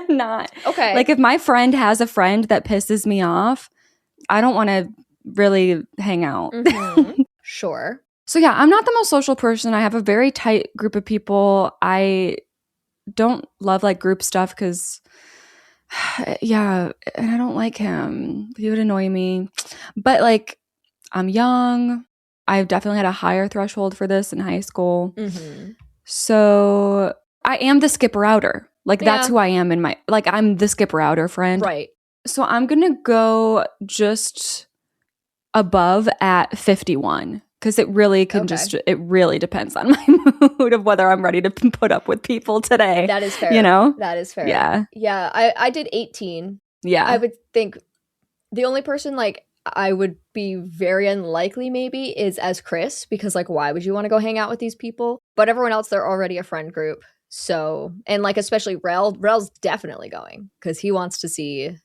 Not. Okay. Like, if my friend has a friend that pisses me off, I don't want to really hang out. Sure. So, yeah, I'm not the most social person. I have a very tight group of people. I don't love, like, group stuff because... Yeah, and I don't like him. He would annoy me. But, like, I'm young. I've definitely had a higher threshold for this in high school. So I am the skipper outer. Like, that's who I am in my... Like, I'm the skipper outer friend. Right. So I'm going to go just above at 51. Because it really can it really depends on my mood of whether I'm ready to put up with people today. That is fair. You know? That is fair. Yeah. Yeah, I did 18. Yeah. I would think the only person, like, I would be very unlikely maybe is as Chris, because, like, why would you want to go hang out with these people? But everyone else, they're already a friend group. So, and, like, especially Rel's definitely going because he wants to see...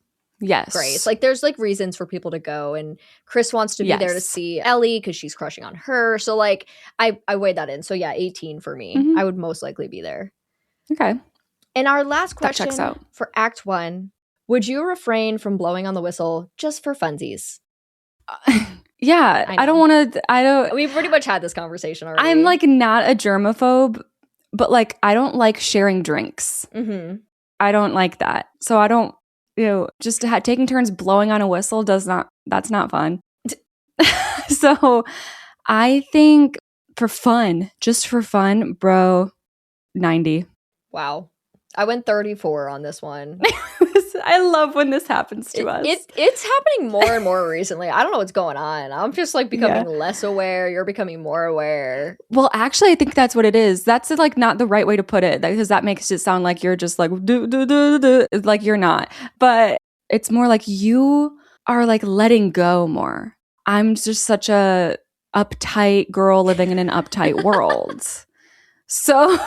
Yes. Grace. Like, there's, like, reasons for people to go, and Chris wants to be there to see Ellie because she's crushing on her. So, like, I weighed that in. So, yeah, 18 for me. I would most likely be there. Okay. And our last question for Act 1, would you refrain from blowing on the whistle just for funsies? Yeah. I don't want to... We've pretty much had this conversation already. I'm, like, not a germaphobe, but, like, I don't like sharing drinks. I don't like that. So I don't... You know, just taking turns blowing on a whistle that's not fun. So I think just for fun, bro, 90. Wow. I went 34 on this one. I love when this happens to us. It's happening more and more recently. I don't know what's going on. I'm just like becoming less aware. You're becoming more aware. Well, actually, I think that's what it is. That's like not the right way to put it because that makes it sound like you're just like like you're not. But it's more like you are like letting go more. I'm just such a uptight girl living in an uptight world. So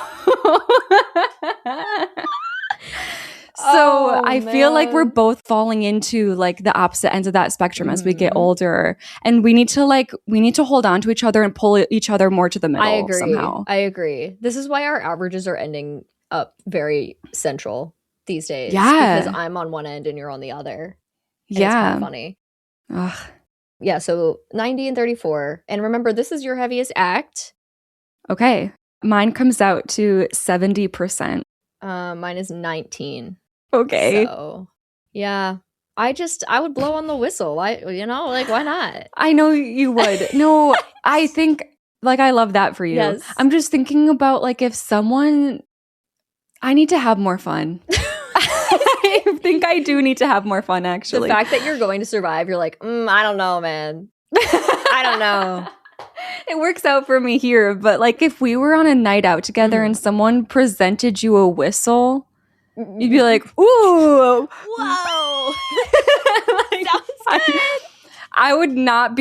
I feel like we're both falling into like the opposite ends of that spectrum as we get older, and we need to hold on to each other and pull each other more to the middle. I agree. Somehow. I agree. This is why our averages are ending up very central these days. Yeah, because I'm on one end and you're on the other. And yeah, it's kind of funny. Ugh. Yeah, so 90 and 34, and remember, this is your heaviest act. Okay, mine comes out to 70%. Mine is 19. Okay. So, yeah. I would blow on the whistle. Like, why not? I know you would. No, I think, like, I love that for you. Yes. I'm just thinking about, like, I need to have more fun. I think I do need to have more fun, actually. The fact that you're going to survive, you're like, I don't know, man. I don't know. It works out for me here, but, like, if we were on a night out together and someone presented you a whistle, you'd be like, ooh. Whoa. Like, sounds good. I would not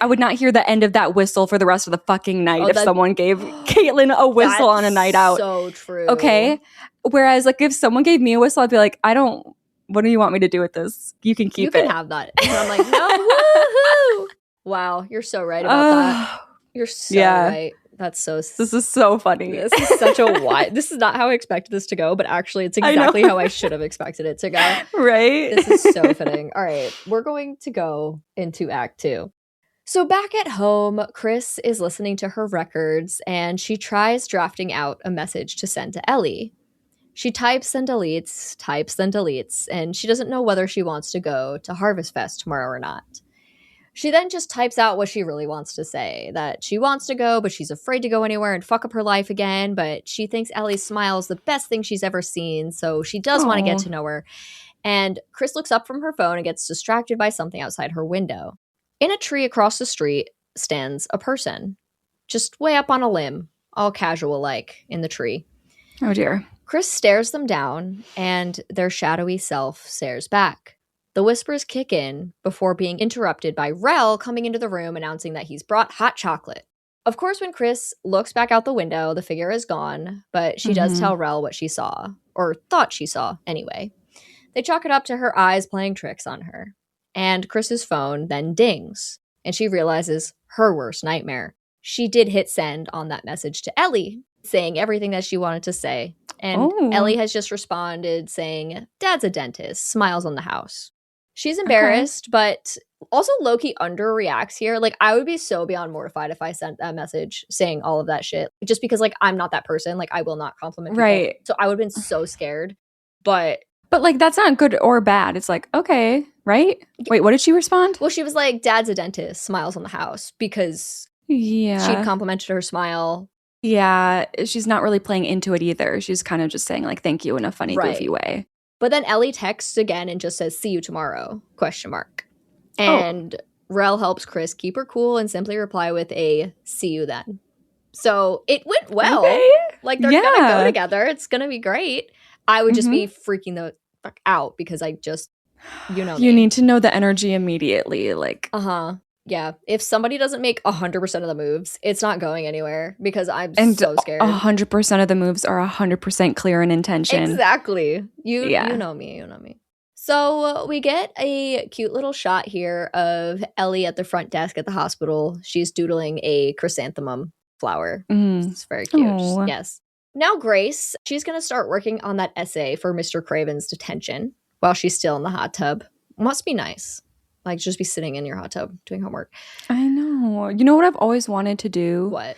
I would not hear the end of that whistle for the rest of the fucking night if someone gave Caitlin a whistle on a night out. So true. Okay. Whereas, like, if someone gave me a whistle, I'd be like, what do you want me to do with this? You can keep it. You can have that. And I'm like, no, woohoo. Wow, you're so right about that. You're so right. That's so... This is so funny. This is such a this is not how I expected this to go, but actually it's exactly how I should have expected it to go. Right? This is so fitting. All right, we're going to go into Act 2. So back at home, Chris is listening to her records and she tries drafting out a message to send to Ellie. She types and deletes, and she doesn't know whether she wants to go to Harvest Fest tomorrow or not. She then just types out what she really wants to say, that she wants to go, but she's afraid to go anywhere and fuck up her life again, but she thinks Ellie's smile is the best thing she's ever seen, so she does want to get to know her. And Chris looks up from her phone and gets distracted by something outside her window. In a tree across the street stands a person, just way up on a limb, all casual-like in the tree. Oh dear. Chris stares them down, and their shadowy self stares back. The whispers kick in before being interrupted by Rel coming into the room announcing that he's brought hot chocolate. Of course, when Chris looks back out the window, the figure is gone, but she does tell Rel what she saw, or thought she saw anyway. They chalk it up to her eyes playing tricks on her. And Chris's phone then dings, and she realizes her worst nightmare. She did hit send on that message to Ellie, saying everything that she wanted to say. And Ellie has just responded saying, "Dad's a dentist," smiles on the house. She's embarrassed, but also low-key underreacts here. Like, I would be so beyond mortified if I sent that message saying all of that shit. Just because, like, I'm not that person. Like, I will not compliment people. Right. So I would have been so scared. But like, that's not good or bad. It's like, okay, right? Wait, what did she respond? Well, she was like, "Dad's a dentist," smiles on the house, because she'd complimented her smile. Yeah, she's not really playing into it either. She's kind of just saying, like, thank you in a funny, goofy way. But then Ellie texts again and just says, "See you tomorrow?" ? And Rel helps Chris keep her cool and simply reply with a "see you then." So it went well. Okay. Like, they're going to go together. It's going to be great. I would just be freaking the fuck out because I just, you need to know the energy immediately. Like, yeah. If somebody doesn't make 100% of the moves, it's not going anywhere because I'm so scared. 100% of the moves are 100% clear in intention. Exactly. You know me. So we get a cute little shot here of Ellie at the front desk at the hospital. She's doodling a chrysanthemum flower. It's very cute. Yes. Now Grace, she's going to start working on that essay for Mr. Craven's detention while she's still in the hot tub. Must be nice. Like, just be sitting in your hot tub doing homework. I know. You know what I've always wanted to do? What?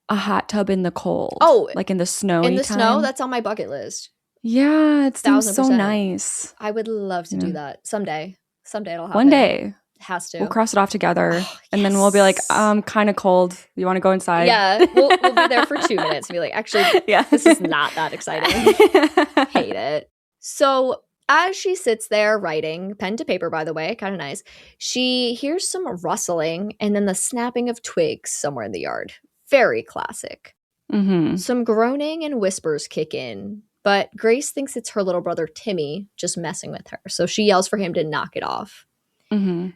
A hot tub in the cold. Oh. Like in the snow. In the snow? That's on my bucket list. Yeah, it seems so nice. I would love to do that someday. Someday it'll happen. One day. It has to. We'll cross it off together. And then we'll be like, kind of cold. You want to go inside? Yeah. We'll be there for 2 minutes and be like, actually, this is not that exciting. Hate it. So as she sits there writing, pen to paper, by the way, kind of nice, she hears some rustling and then the snapping of twigs somewhere in the yard. Very classic. Some groaning and whispers kick in, but Grace thinks it's her little brother Timmy just messing with her. So she yells for him to knock it off.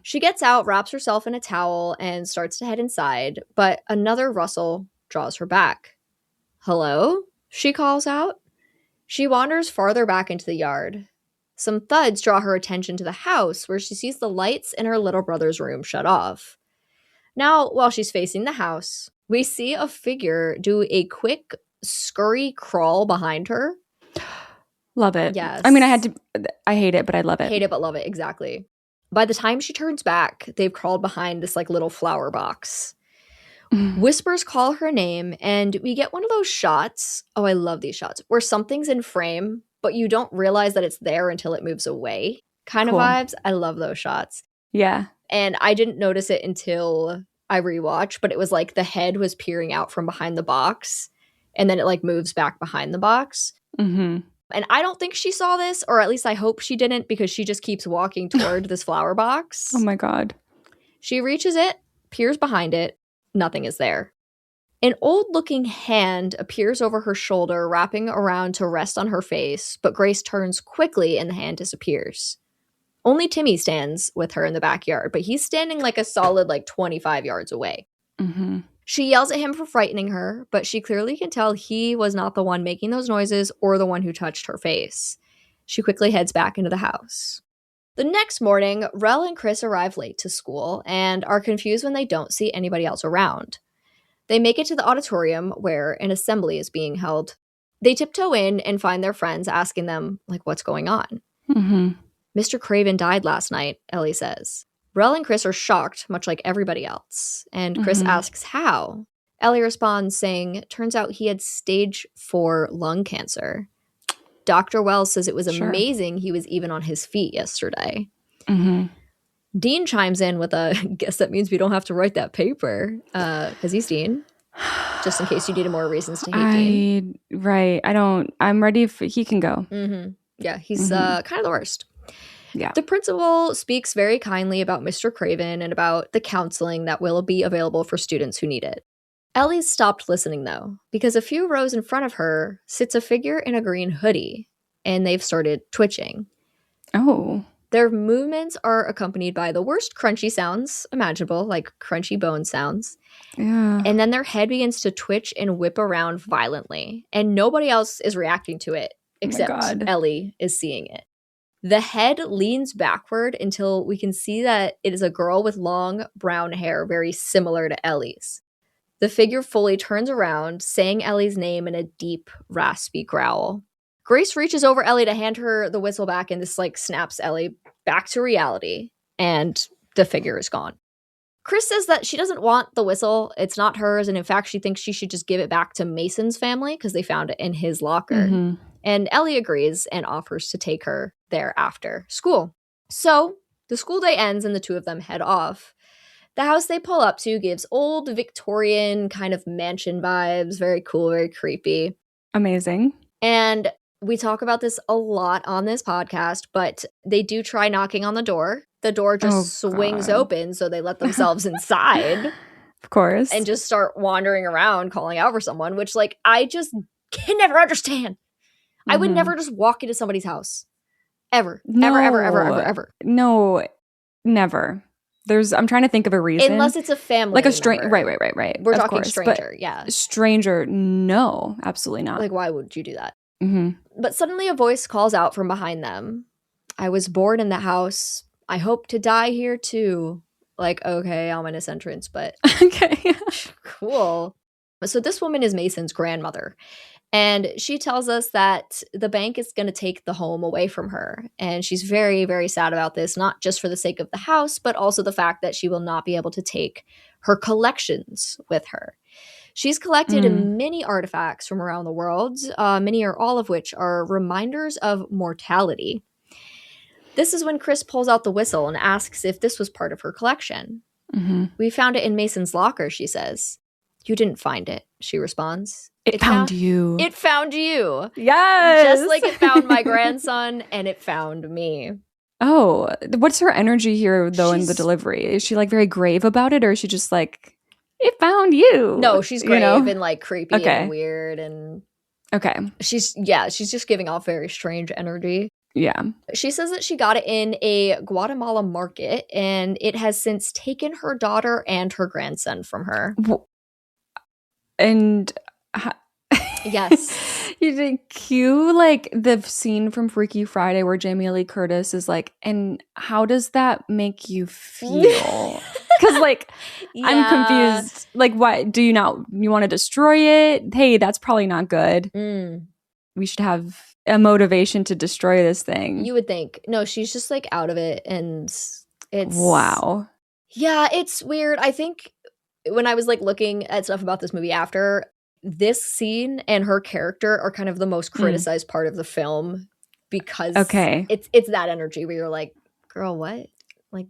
She gets out, wraps herself in a towel, and starts to head inside, but another rustle draws her back. "Hello?" she calls out. She wanders farther back into the yard. Some thuds draw her attention to the house, where she sees the lights in her little brother's room shut off. Now, while she's facing the house, we see a figure do a quick scurry crawl behind her. Love it. Yes. I mean, I hate it, but I love it. Hate it, but love it. Exactly. By the time she turns back, they've crawled behind this like little flower box. Whispers call her name, and we get one of those shots. Oh, I love these shots where something's in frame, but you don't realize that it's there until it moves away. Kind of vibes. I love those shots. Yeah. And I didn't notice it until I rewatched, but it was like the head was peering out from behind the box, and then it like moves back behind the box. And I don't think she saw this, or at least I hope she didn't, because she just keeps walking toward this flower box. Oh my God. She reaches it, peers behind it. Nothing is there. An old-looking hand appears over her shoulder, wrapping around to rest on her face, but Grace turns quickly and the hand disappears. Only Timmy stands with her in the backyard, but he's standing like a solid 25 yards away. She yells at him for frightening her, but she clearly can tell he was not the one making those noises or the one who touched her face. She quickly heads back into the house. The next morning, Rel and Chris arrive late to school and are confused when they don't see anybody else around. They make it to the auditorium where an assembly is being held. They tiptoe in and find their friends asking them, what's going on? Mr. Craven died last night, Ellie says. Rel and Chris are shocked, much like everybody else. And Chris asks how. Ellie responds saying, turns out he had stage 4 lung cancer. Dr. Wells says it was amazing he was even on his feet yesterday. Dean chimes in with a, guess that means we don't have to write that paper. Because he's Dean. Just in case you needed more reasons to hate Dean. Right. I'm ready if he can go. Yeah, he's kind of the worst. Yeah. The principal speaks very kindly about Mr. Craven and about the counseling that will be available for students who need it. Ellie's stopped listening, though, because a few rows in front of her sits a figure in a green hoodie, and they've started twitching. Oh. Their movements are accompanied by the worst crunchy sounds imaginable, like crunchy bone sounds. Yeah. And then their head begins to twitch and whip around violently, and nobody else is reacting to it except Ellie is seeing it. The head leans backward until we can see that it is a girl with long brown hair, very similar to Ellie's. The figure fully turns around, saying Ellie's name in a deep, raspy growl. Grace reaches over Ellie to hand her the whistle back, and this snaps Ellie back to reality, and the figure is gone. Chris says that she doesn't want the whistle. It's not hers, and in fact, she thinks she should just give it back to Mason's family because they found it in his locker. And Ellie agrees and offers to take her there after school. So the school day ends and the two of them head off. The house they pull up to gives old Victorian kind of mansion vibes. Very cool, very creepy. Amazing. And we talk about this a lot on this podcast, but they do try knocking on the door. The door just swings open, so they let themselves inside. Of course. And just start wandering around calling out for someone, which I just can never understand. I would never just walk into somebody's house. Ever. No. Ever. No, never. I'm trying to think of a reason. Unless it's a family like a stranger. Right. Of We're talking course, stranger, yeah. Stranger, no, absolutely not. Why would you do that? But suddenly a voice calls out from behind them. I was born in the house. I hope to die here too. Okay, ominous entrance, but okay. Cool. So this woman is Mason's grandmother. And she tells us that the bank is going to take the home away from her. And she's very, very sad about this, not just for the sake of the house, but also the fact that she will not be able to take her collections with her. She's collected many artifacts from around the world, many or all of which are reminders of mortality. This is when Chris pulls out the whistle and asks if this was part of her collection. We found it in Mason's locker, she says. You didn't find it, she responds. It found you. It found you. Yes. Just like it found my grandson and it found me. Oh, what's her energy here, though, in the delivery? Is she very grave about it, or is she just it found you? No, she's grave and creepy and weird. And she's just giving off very strange energy. Yeah. She says that she got it in a Guatemala market and it has since taken her daughter and her grandson from her. And yes, you did cue the scene from Freaky Friday where Jamie Lee Curtis is and how does that make you feel? Because I'm confused. Why do you want to destroy it? Hey, that's probably not good. We should have a motivation to destroy this thing. You would think. No, she's just out of it, and it's wow. Yeah, it's weird. I think when I was looking at stuff about this movie after, this scene and her character are kind of the most criticized part of the film because it's that energy where you're girl, what?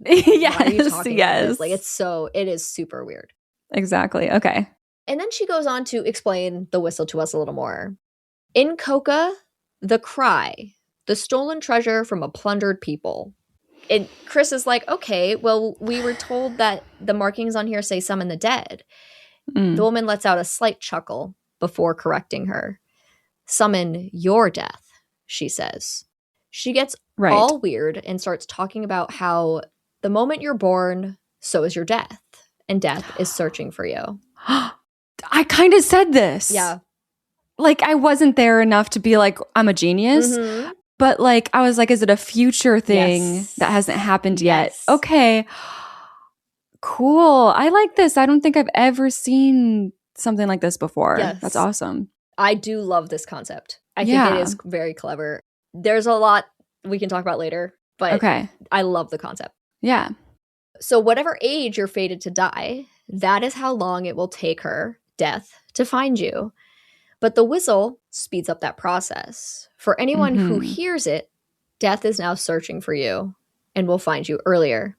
Yes, why are you talking yes. About this? It is super weird. Exactly. Okay. And then she goes on to explain the whistle to us a little more. In Coca, the cry, the stolen treasure from a plundered people. And Chris is okay, well, we were told that the markings on here say summon the dead. The woman lets out a slight chuckle before correcting her. Summon your death, she says. She gets all weird and starts talking about how the moment you're born, so is your death. And death is searching for you. I kind of said this. Yeah. I wasn't there enough to be I'm a genius. But I was is it a future thing that hasn't happened yet? Okay. Cool. I like this. I don't think I've ever seen something like this before. Yes. That's awesome. I do love this concept. I think it is very clever. There's a lot we can talk about later, but I love the concept. Yeah. So whatever age you're fated to die, that is how long it will take her, Death, to find you. But the whistle speeds up that process. For anyone who hears it, Death is now searching for you and will find you earlier.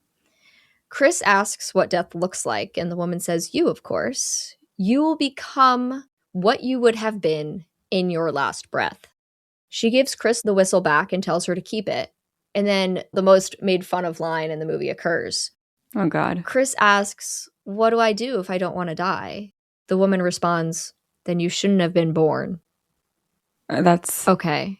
Chris asks what Death looks like, and the woman says, you, of course. You will become what you would have been in your last breath. She gives Chris the whistle back and tells her to keep it. And then the most made fun of line in the movie occurs. Oh, God. Chris asks, what do I do if I don't want to die? The woman responds, then you shouldn't have been born. That's... Okay.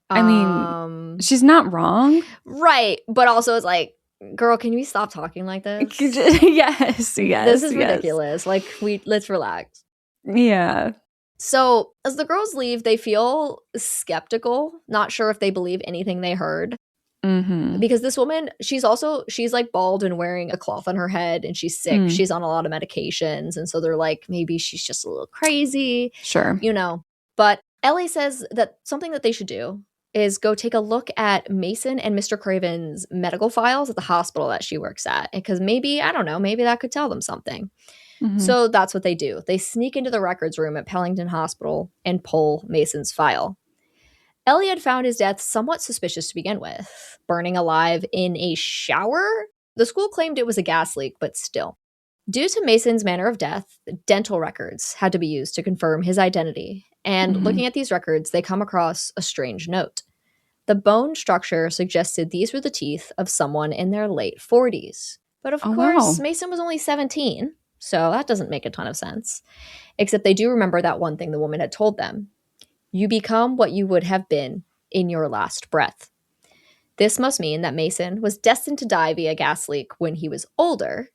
I mean, she's not wrong. Right. But also it's like, girl, can we stop talking like this? Yes. This is ridiculous. Like, let's relax. Yeah. So as the girls leave, they feel skeptical, not sure if they believe anything they heard. Because this woman, she's like bald and wearing a cloth on her head, and she's sick. She's on a lot of medications. And so they're like, maybe she's just a little crazy. Sure. But Ellie says that something that they should do is go take a look at Mason and Mr. Craven's medical files at the hospital that she works at. Because maybe, I don't know, maybe that could tell them something. So that's what they do. They sneak into the records room at Pellington Hospital and pull Mason's file. Ellie had found his death somewhat suspicious to begin with. Burning alive in a shower? The school claimed it was a gas leak, but still. Due to Mason's manner of death, dental records had to be used to confirm his identity. And looking at these records, they come across a strange note. The bone structure suggested these were the teeth of someone in their late 40s. But of course, Mason was only 17. So that doesn't make a ton of sense. Except they do remember that one thing the woman had told them. You become what you would have been in your last breath. This must mean that Mason was destined to die via gas leak when he was older.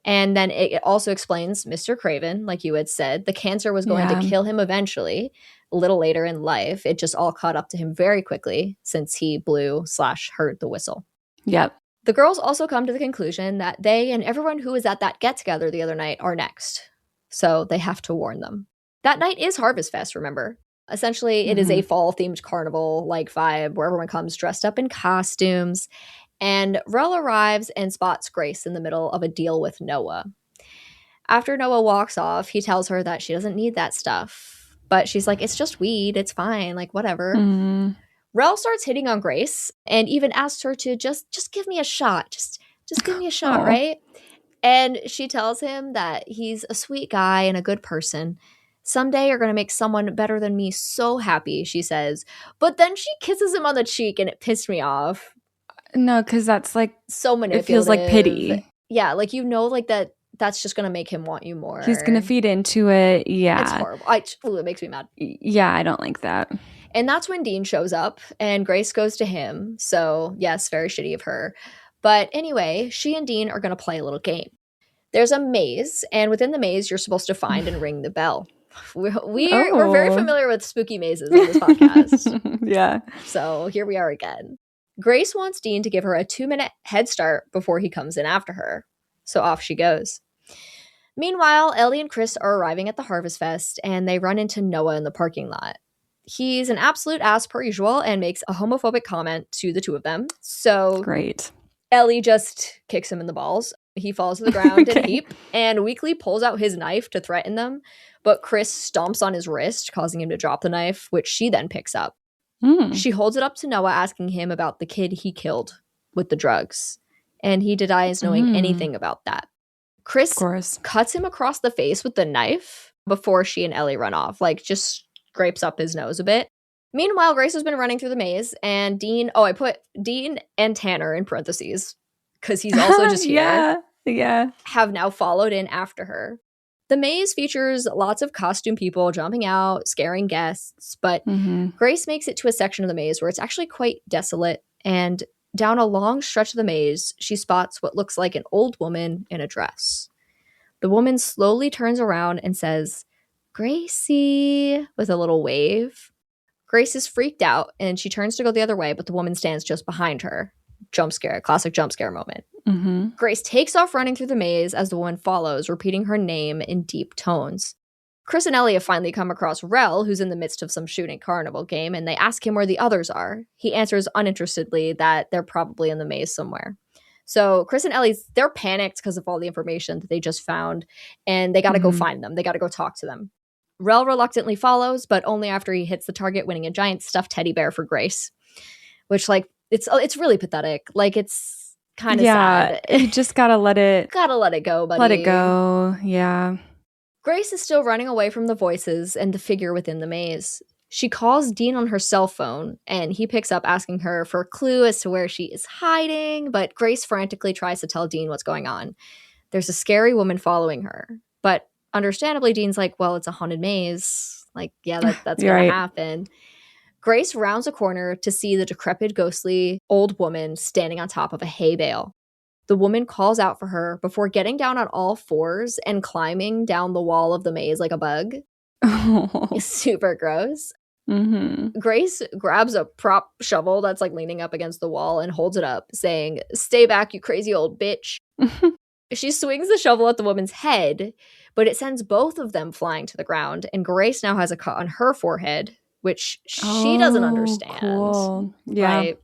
And then it also explains Mr. Craven, like you had said, the cancer was going to kill him eventually, a little later in life. It just all caught up to him very quickly since he blew/heard the whistle. Yep. The girls also come to the conclusion that they and everyone who was at that get-together the other night are next. So they have to warn them. That night is Harvest Fest, remember? Essentially, it is a fall-themed carnival-like vibe where everyone comes dressed up in costumes. And Rel arrives and spots Grace in the middle of a deal with Noah. After Noah walks off, he tells her that she doesn't need that stuff. But she's like, it's just weed. It's fine. Like, whatever. Rel starts hitting on Grace and even asks her to just give me a shot. Just give me a shot, right? And she tells him that he's a sweet guy and a good person. Someday you're going to make someone better than me so happy, she says. But then she kisses him on the cheek and it pissed me off. No, because that's like so manipulative. It feels like pity. Yeah, like like that's just going to make him want you more. He's going to feed into it. Yeah. It's horrible. It makes me mad. Yeah, I don't like that. And that's when Dean shows up and Grace goes to him. So, yes, very shitty of her. But anyway, she and Dean are going to play a little game. There's a maze, and within the maze, you're supposed to find and ring the bell. We're very familiar with spooky mazes on this podcast. Yeah. So here we are again. Grace wants Dean to give her a 2-minute head start before he comes in after her. So off she goes. Meanwhile, Ellie and Chris are arriving at the Harvest Fest, and they run into Noah in the parking lot. He's an absolute ass per usual and makes a homophobic comment to the two of them. So great. Ellie just kicks him in the balls. He falls to the ground in a heap, and Weekly pulls out his knife to threaten them, but Chris stomps on his wrist, causing him to drop the knife, which she then picks up. She holds it up to Noah, asking him about the kid he killed with the drugs, and he denies knowing anything about that. Chris cuts him across the face with the knife before she and Ellie run off, like just scrapes up his nose a bit. Meanwhile, Grace has been running through the maze, and Dean, I put Dean and Tanner in parentheses, because he's also just here, have now followed in after her. The maze features lots of costume people jumping out, scaring guests, but Grace makes it to a section of the maze where it's actually quite desolate, and down a long stretch of the maze, she spots what looks like an old woman in a dress. The woman slowly turns around and says, Gracie, with a little wave. Grace is freaked out, and she turns to go the other way, but the woman stands just behind her. Jump scare, classic jump scare moment. Grace takes off running through the maze as the woman follows, repeating her name in deep tones. Chris and Ellie have finally come across Rel, who's in the midst of some shooting carnival game, and they ask him where the others are. He answers uninterestedly that they're probably in the maze somewhere. So Chris and Ellie, they're panicked because of all the information that they just found, and they got to go find them. They got to go talk to them. Rel reluctantly follows, but only after he hits the target, winning a giant stuffed teddy bear for Grace, which, like, it's really pathetic. Like, it's kind of sad. You just gotta let it go, buddy. Let it go. Yeah. Grace is still running away from the voices and the figure within the maze. She calls Dean on her cell phone, and he picks up asking her for a clue as to where she is hiding, but Grace frantically tries to tell Dean what's going on. There's a scary woman following her, but understandably, Dean's like, well, it's a haunted maze. Like, yeah, that's going to happen. Grace rounds a corner to see the decrepit, ghostly old woman standing on top of a hay bale. The woman calls out for her before getting down on all fours and climbing down the wall of the maze like a bug. It's super gross. Grace grabs a prop shovel that's like leaning up against the wall and holds it up, saying, "Stay back, you crazy old bitch." She swings the shovel at the woman's head, but it sends both of them flying to the ground, and Grace now has a cut on her forehead, which she doesn't understand. Cool. Yeah. Right?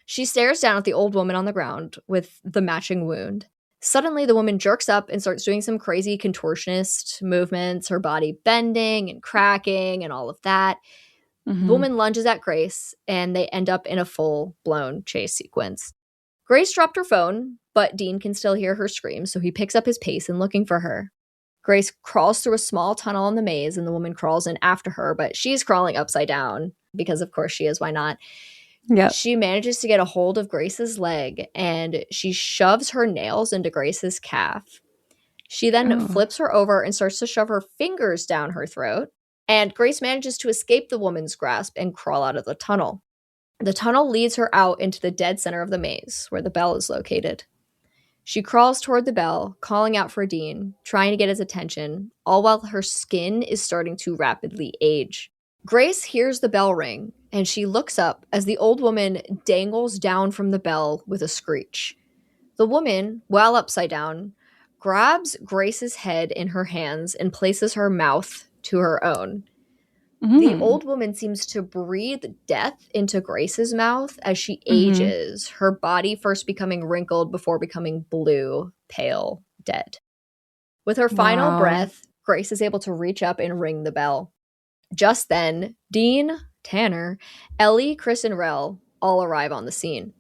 She stares down at the old woman on the ground with the matching wound. Suddenly, the woman jerks up and starts doing some crazy contortionist movements, her body bending and cracking and all of that. The woman lunges at Grace, and they end up in a full-blown chase sequence. Grace dropped her phone, but Dean can still hear her scream, so he picks up his pace in looking for her. Grace crawls through a small tunnel in the maze, and the woman crawls in after her, but she's crawling upside down, because of course she is, why not? Yep. She manages to get a hold of Grace's leg, and she shoves her nails into Grace's calf. She then flips her over and starts to shove her fingers down her throat. And Grace manages to escape the woman's grasp and crawl out of the tunnel. The tunnel leads her out into the dead center of the maze, where the bell is located. She crawls toward the bell, calling out for Dean, trying to get his attention, all while her skin is starting to rapidly age. Grace hears the bell ring, and she looks up as the old woman dangles down from the bell with a screech. The woman, while upside down, grabs Grace's head in her hands and places her mouth to her own. The old woman seems to breathe death into Grace's mouth as she ages, her body first becoming wrinkled before becoming blue, pale, dead. With her final breath, Grace is able to reach up and ring the bell. Just then, Dean, Tanner, Ellie, Chris, and Rel all arrive on the scene.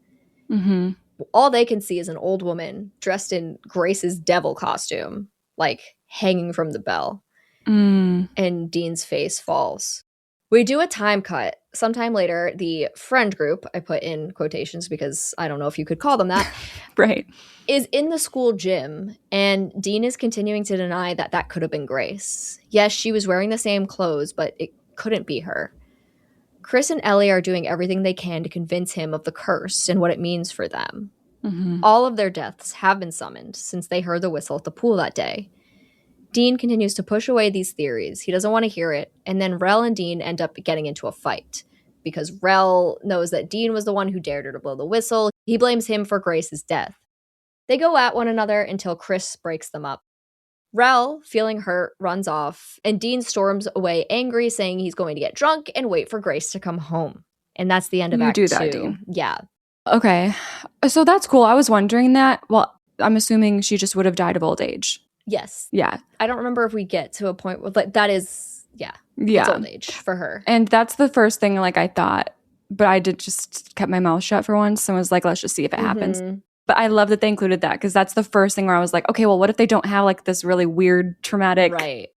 All they can see is an old woman dressed in Grace's devil costume, like hanging from the bell. And Dean's face falls. We do a time cut. Sometime later, the friend group, I put in quotations because I don't know if you could call them that, right, is in the school gym, and Dean is continuing to deny that that could have been Grace. Yes, she was wearing the same clothes, but it couldn't be her. Chris and Ellie are doing everything they can to convince him of the curse and what it means for them. All of their deaths have been summoned since they heard the whistle at the pool that day. Dean continues to push away these theories. He doesn't want to hear it. And then Rel and Dean end up getting into a fight because Rel knows that Dean was the one who dared her to blow the whistle. He blames him for Grace's death. They go at one another until Chris breaks them up. Rel, feeling hurt, runs off, and Dean storms away angry, saying he's going to get drunk and wait for Grace to come home. And that's the end of Act 2. You do that, Dean. Yeah. Okay. So that's cool. I was wondering that. Well, I'm assuming she just would have died of old age. Yes. Yeah. I don't remember if we get to a point where, like, that is, it's old age for her. And that's the first thing, like, I thought, but I did just kept my mouth shut for once and was like, let's just see if it happens. But I love that they included that because that's the first thing where I was like, okay, well, what if they don't have, like, this really weird, traumatic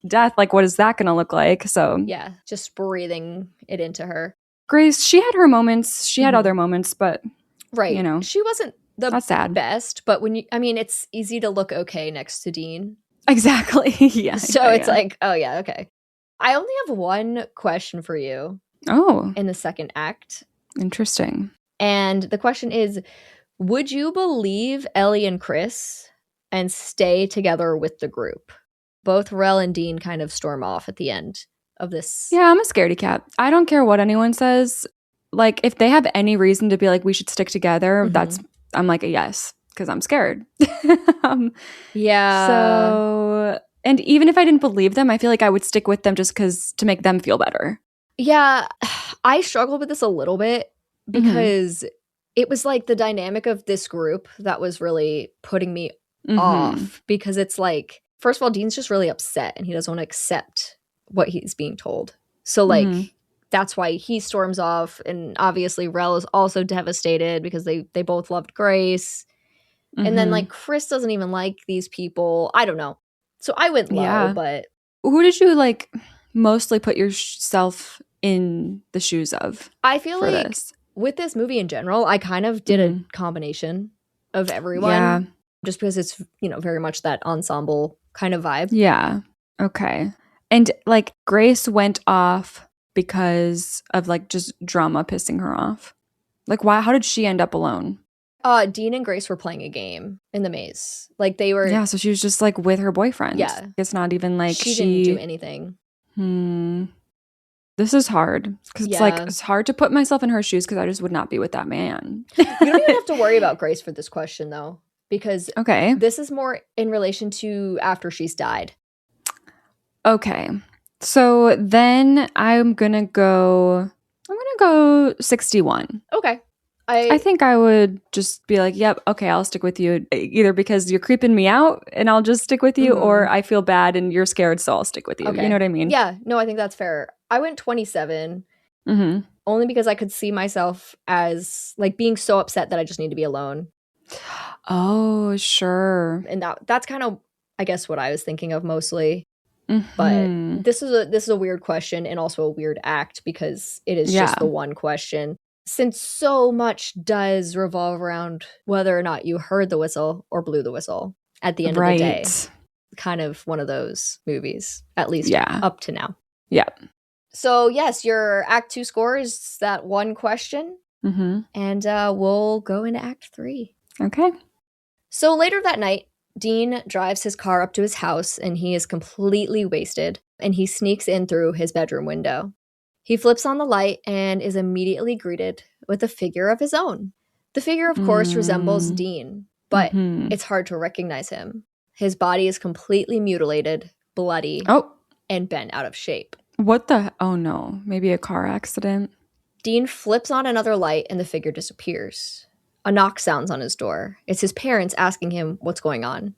death? Like, what is that going to look like? So yeah, just breathing it into her. Grace, she had her moments. She had other moments, but, you know. She wasn't the best, but when it's easy to look okay next to Dean. Exactly. Yeah. So it's like, oh yeah, okay. I only have one question for you. Oh. In the second act. Interesting. And the question is, would you believe Ellie and Chris and stay together with the group? Both Rel and Dean kind of storm off at the end of this. Yeah, I'm a scaredy cat. I don't care what anyone says. Like, if they have any reason to be like, we should stick together, I'm like a yes. Because I'm scared. Yeah. So, and even if I didn't believe them, I feel like I would stick with them just because to make them feel better. Yeah. I struggle with this a little bit because it was like the dynamic of this group that was really putting me off, because it's like, first of all, Dean's just really upset and he doesn't want to accept what he's being told. So like that's why he storms off, and obviously Rel is also devastated because they both loved Grace. And then like Chris doesn't even like these people. I don't know. So I went low, but who did you like mostly put yourself in the shoes of? I feel like this? With this movie in general, I kind of did a combination of everyone. Yeah. Just because it's, you know, very much that ensemble kind of vibe. Yeah. Okay. And like Grace went off because of like just drama pissing her off. Like why? How did she end up alone? Dean and Grace were playing a game in the maze. Like they were. Yeah. So she was just like with her boyfriend. Yeah. It's not even like she didn't do anything. This is hard because it's like it's hard to put myself in her shoes because I just would not be with that man. You don't even have to worry about Grace for this question though, because this is more in relation to after she's died. Okay, so then I'm gonna go 61. Okay. I think I would just be like, yep, okay, I'll stick with you, either because you're creeping me out and I'll just stick with you, or I feel bad and you're scared, so I'll stick with you. Okay. You know what I mean? Yeah, no, I think that's fair. I went 27, only because I could see myself as like being so upset that I just need to be alone. Oh, sure. And that's kind of, I guess, what I was thinking of mostly. But this is a weird question and also a weird act because it is just the one question. Since so much does revolve around whether or not you heard the whistle or blew the whistle at the end of the day. Kind of one of those movies, at least up to now. Yeah. So yes, your Act 2 score is that one question. And we'll go into Act 3. Okay. So later that night, Dean drives his car up to his house and he is completely wasted, and he sneaks in through his bedroom window. He flips on the light and is immediately greeted with a figure of his own. The figure, of course, resembles Dean, but it's hard to recognize him. His body is completely mutilated, bloody, and bent out of shape. What the? Oh no, maybe a car accident. Dean flips on another light and the figure disappears. A knock sounds on his door. It's his parents asking him what's going on.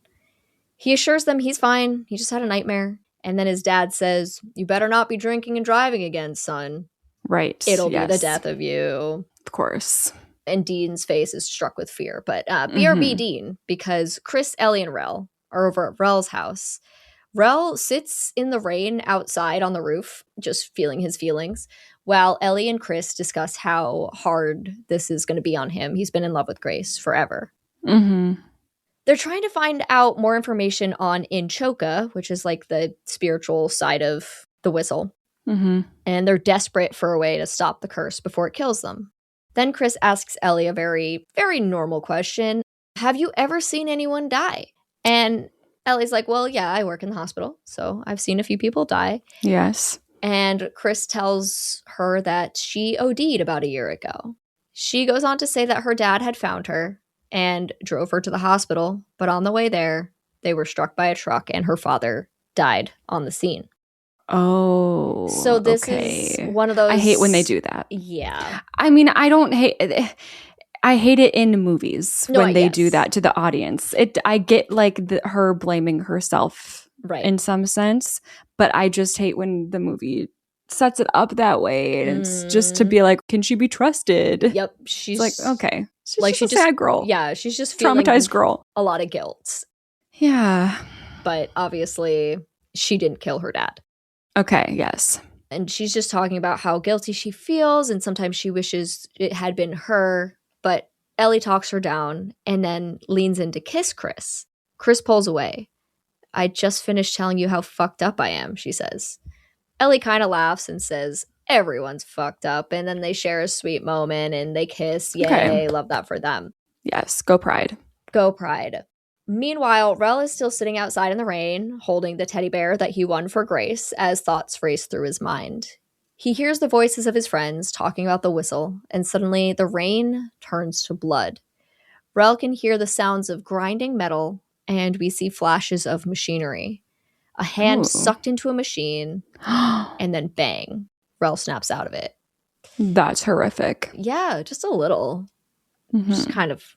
He assures them he's fine, he just had a nightmare. And then his dad says, "You better not be drinking and driving again, son. Right. It'll be the death of you." Of course. And Dean's face is struck with fear. But BRB Dean, because Chris, Ellie, and Rel are over at Rel's house. Rel sits in the rain outside on the roof, just feeling his feelings, while Ellie and Chris discuss how hard this is going to be on him. He's been in love with Grace forever. They're trying to find out more information on Inchoka, which is like the spiritual side of the whistle. And they're desperate for a way to stop the curse before it kills them. Then Chris asks Ellie a very, very normal question. Have you ever seen anyone die? And Ellie's like, well, yeah, I work in the hospital, so I've seen a few people die. Yes. And Chris tells her that she OD'd about a year ago. She goes on to say that her dad had found her and drove her to the hospital, but on the way there, they were struck by a truck and her father died on the scene. Oh, so this is one of those. I hate when they do that. Yeah. I mean, I don't hate it. I hate it in movies when they do that to the audience. I get like her blaming herself in some sense, but I just hate when the movie sets it up that way. And it's just to be like, can she be trusted? Yep. She's like, okay. She's just a sad girl. Yeah. She's just feeling traumatized girl. A lot of guilt. Yeah. But obviously she didn't kill her dad. Okay. Yes. And she's just talking about how guilty she feels. And sometimes she wishes it had been her. But Ellie talks her down and then leans in to kiss Chris. Chris pulls away. I just finished telling you how fucked up I am, she says. Ellie kind of laughs and says, everyone's fucked up. And then they share a sweet moment and they kiss. Yay, okay. Love that for them. Yes, go Pride. Go Pride. Meanwhile, Rel is still sitting outside in the rain, holding the teddy bear that he won for Grace as thoughts race through his mind. He hears the voices of his friends talking about the whistle, and suddenly the rain turns to blood. Rel can hear the sounds of grinding metal, and we see flashes of machinery. A hand sucked into a machine, and then bang, Rel snaps out of it. That's horrific. Yeah, just a little. Just kind of,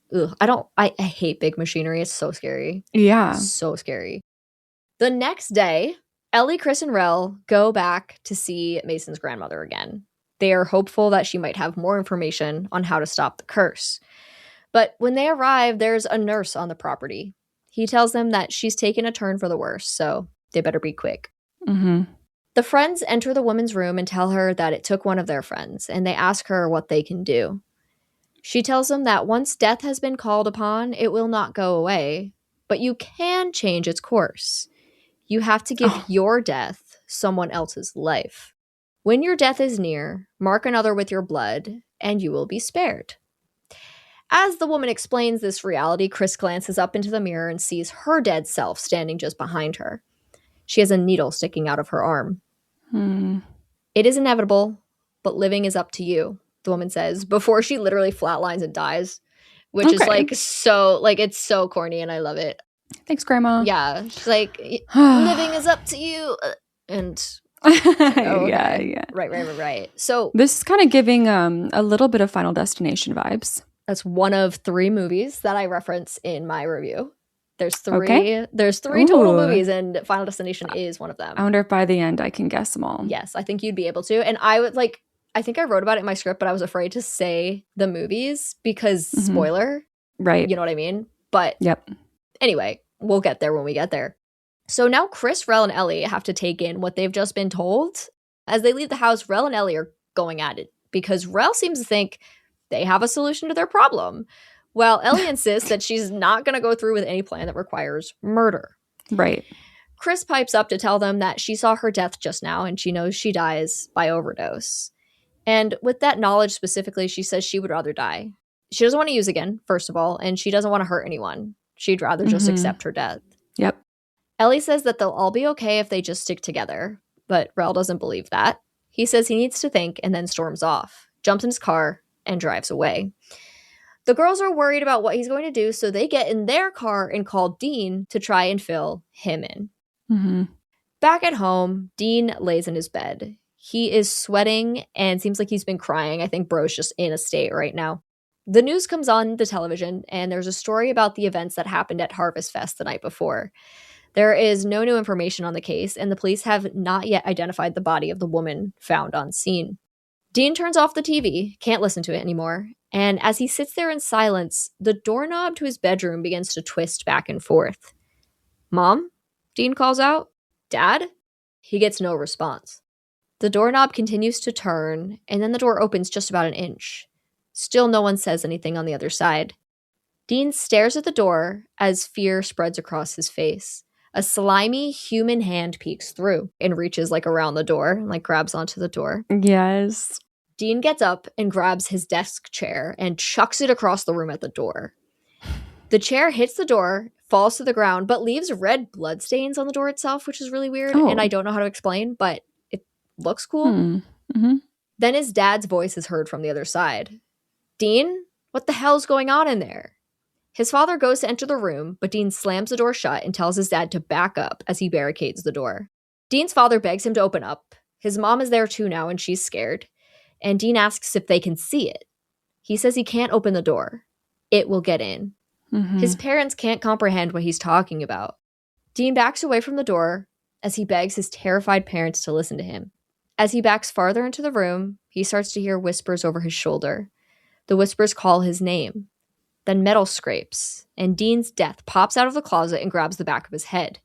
I hate big machinery. It's so scary. Yeah. So scary. The next day, Ellie, Chris, and Rel go back to see Mason's grandmother again. They are hopeful that she might have more information on how to stop the curse. But when they arrive, there's a nurse on the property. He tells them that she's taken a turn for the worse, so they better be quick. The friends enter the woman's room and tell her that it took one of their friends, and they ask her what they can do. She tells them that once death has been called upon, it will not go away, but you can change its course. You have to give your death someone else's life. When your death is near, mark another with your blood, and you will be spared. As the woman explains this reality, Chris glances up into the mirror and sees her dead self standing just behind her. She has a needle sticking out of her arm. It is inevitable, but living is up to you, the woman says, before she literally flatlines and dies, which is it's so corny and I love it. Thanks, Grandma. Yeah, she's like, living is up to you. And yeah. Right. So this is kind of giving a little bit of Final Destination vibes. That's one of 3 movies that I reference in my review. There's 3. Okay. There's 3 total movies, and Final Destination is one of them. I wonder if by the end I can guess them all. Yes, I think you'd be able to. And I would I think I wrote about it in my script, but I was afraid to say the movies because spoiler. Right. You know what I mean? But anyway, we'll get there when we get there. So now Chris, Rel, and Ellie have to take in what they've just been told. As they leave the house, Rel and Ellie are going at it because Rel seems to think they have a solution to their problem, while Ellie insists that she's not going to go through with any plan that requires murder. Right. Chris pipes up to tell them that she saw her death just now and she knows she dies by overdose. And with that knowledge specifically, she says she would rather die. She doesn't want to use again, first of all, and she doesn't want to hurt anyone. She'd rather just accept her death. Yep. Ellie says that they'll all be okay if they just stick together, but Rel doesn't believe that. He says he needs to think and then storms off, jumps in his car, and drives away. The girls are worried about what he's going to do, so they get in their car and call Dean to try and fill him in. Back at home, Dean lays in his bed. He is sweating and seems like he's been crying. I think bro's just in a state right now. The news comes on the television, and there's a story about the events that happened at Harvest Fest the night before. There is no new information on the case, and the police have not yet identified the body of the woman found on scene. Dean turns off the TV, can't listen to it anymore, and as he sits there in silence, the doorknob to his bedroom begins to twist back and forth. "Mom?" Dean calls out. "Dad?" He gets no response. The doorknob continues to turn, and then the door opens just about an inch. Still no one says anything on the other side. Dean stares at the door as fear spreads across his face. A slimy human hand peeks through and reaches around the door, grabs onto the door. Yes. Dean gets up and grabs his desk chair and chucks it across the room at the door. The chair hits the door, falls to the ground, but leaves red bloodstains on the door itself, which is really weird, and I don't know how to explain, but it looks cool. Then his dad's voice is heard from the other side. "Dean, what the hell's going on in there?" His father goes to enter the room, but Dean slams the door shut and tells his dad to back up as he barricades the door. Dean's father begs him to open up. His mom is there too now, and she's scared. And Dean asks if they can see it. He says he can't open the door. It will get in. His parents can't comprehend what he's talking about. Dean backs away from the door as he begs his terrified parents to listen to him. As he backs farther into the room, he starts to hear whispers over his shoulder. The whispers call his name. Then metal scrapes, and Dean's death pops out of the closet and grabs the back of his head.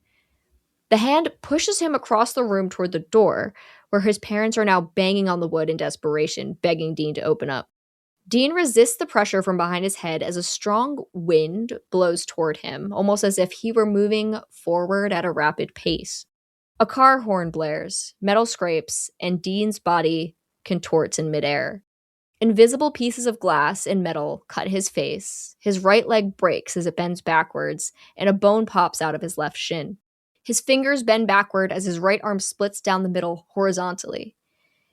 The hand pushes him across the room toward the door, where his parents are now banging on the wood in desperation, begging Dean to open up. Dean resists the pressure from behind his head as a strong wind blows toward him, almost as if he were moving forward at a rapid pace. A car horn blares, metal scrapes, and Dean's body contorts in midair. Invisible pieces of glass and metal cut his face. His right leg breaks as it bends backwards, and a bone pops out of his left shin. His fingers bend backward as his right arm splits down the middle horizontally.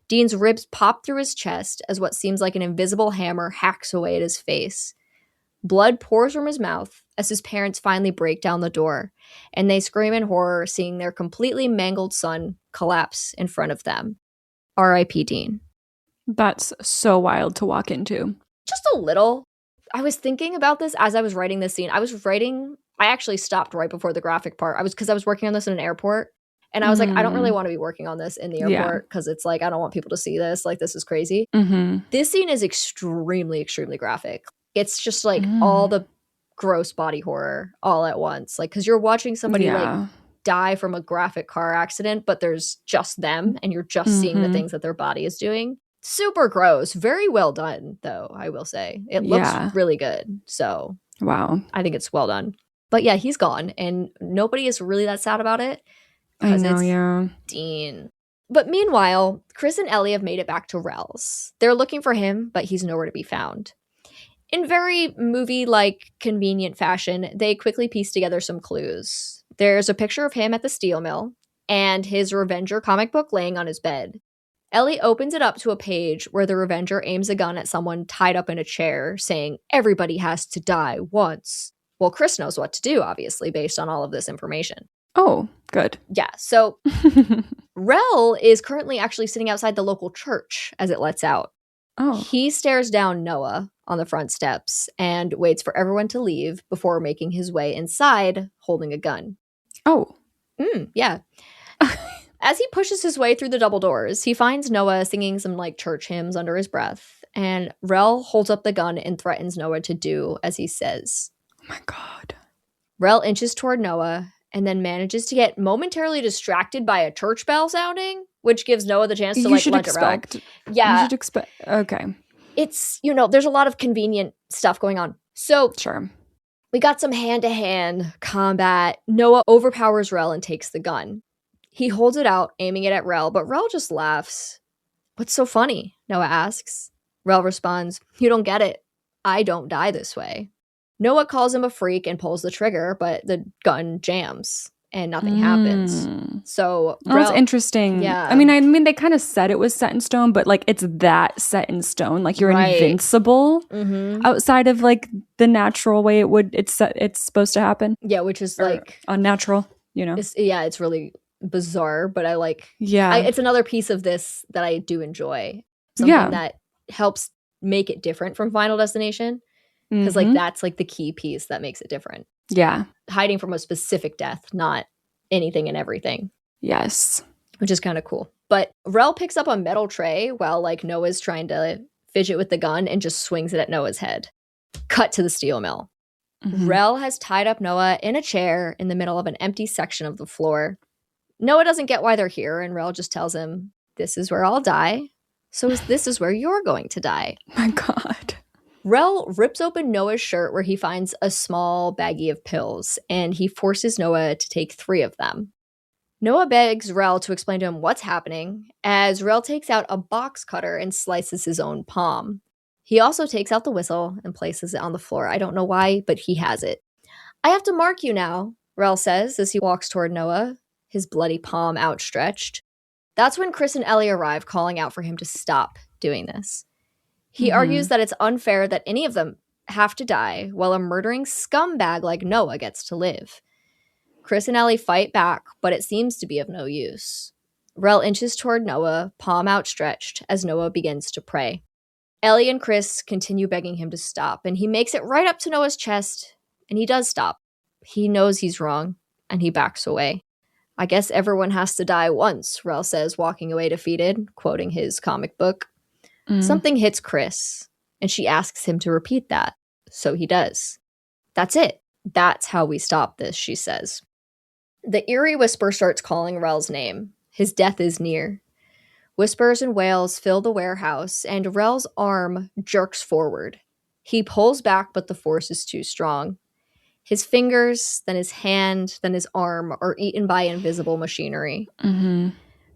Dean's ribs pop through his chest as what seems like an invisible hammer hacks away at his face. Blood pours from his mouth as his parents finally break down the door, and they scream in horror, seeing their completely mangled son collapse in front of them. R.I.P. Dean. That's so wild to walk into. Just a little. I was thinking about this as I was writing this scene. I actually stopped right before the graphic part. Because I was working on this in an airport. And I was like, I don't really want to be working on this in the airport because it's like, I don't want people to see this. Like, this is crazy. This scene is extremely, extremely graphic. It's just like all the gross body horror all at once. Like, because you're watching somebody like die from a graphic car accident, but there's just them and you're just seeing the things that their body is doing. Super gross. Very well done, though, I will say. It looks really good. So, wow. I think it's well done. But yeah, he's gone and nobody is really that sad about it. I know, it's Dean. But meanwhile, Chris and Ellie have made it back to Rel's. They're looking for him, but he's nowhere to be found. In very movie-like convenient fashion, they quickly piece together some clues. There's a picture of him at the steel mill and his Revenger comic book laying on his bed. Ellie opens it up to a page where the Revenger aims a gun at someone tied up in a chair, saying, "Everybody has to die once." Well, Chris knows what to do, obviously, based on all of this information. Oh, good. Yeah, so Rel is currently actually sitting outside the local church as it lets out. Oh. He stares down Noah on the front steps and waits for everyone to leave before making his way inside holding a gun. Oh. Yeah. As he pushes his way through the double doors, he finds Noah singing some like church hymns under his breath, and Rel holds up the gun and threatens Noah to do as he says. Oh my God. Rel inches toward Noah and then manages to get momentarily distracted by a church bell sounding, which gives Noah the chance to lunge around. Yeah. You should expect. Okay. It's, there's a lot of convenient stuff going on. So sure. We got some hand-to-hand combat. Noah overpowers Rel and takes the gun. He holds it out, aiming it at Rel, but Rel just laughs. "What's so funny?" Noah asks. Rel responds, "You don't get it. I don't die this way." Noah calls him a freak and pulls the trigger, but the gun jams and nothing happens. So that's interesting. Yeah. I mean, they kind of said it was set in stone, but like it's that set in stone. Like you're invincible outside of like the natural way it's supposed to happen. Yeah, which is like unnatural. It's really bizarre, but I like. Yeah, it's another piece of this that I do enjoy. Something that helps make it different from Final Destination. Because like that's like the key piece that makes it different. Yeah. Hiding from a specific death, not anything and everything. Yes. Which is kind of cool. But Rel picks up a metal tray while like Noah's trying to fidget with the gun and just swings it at Noah's head. Cut to the steel mill. Rel has tied up Noah in a chair in the middle of an empty section of the floor. Noah doesn't get why they're here, and Rel just tells him, "This is where I'll die. So this is where you're going to die." My God. Rel rips open Noah's shirt where he finds a small baggie of pills, and he forces Noah to take 3 of them. Noah begs Rel to explain to him what's happening, as Rel takes out a box cutter and slices his own palm. He also takes out the whistle and places it on the floor. I don't know why, but he has it. "I have to mark you now," Rel says as he walks toward Noah, his bloody palm outstretched. That's when Chris and Ellie arrive, calling out for him to stop doing this. He argues that it's unfair that any of them have to die while a murdering scumbag like Noah gets to live. Chris and Ellie fight back, but it seems to be of no use. Rel inches toward Noah, palm outstretched, as Noah begins to pray. Ellie and Chris continue begging him to stop, and he makes it right up to Noah's chest, and he does stop. He knows he's wrong, and he backs away. "I guess everyone has to die once," Rel says, walking away defeated, quoting his comic book. Something hits Chris, and she asks him to repeat that. So he does. "That's it. That's how we stop this," she says. The eerie whisper starts calling Rel's name. His death is near. Whispers and wails fill the warehouse, and Rel's arm jerks forward. He pulls back, but the force is too strong. His fingers, then his hand, then his arm are eaten by invisible machinery.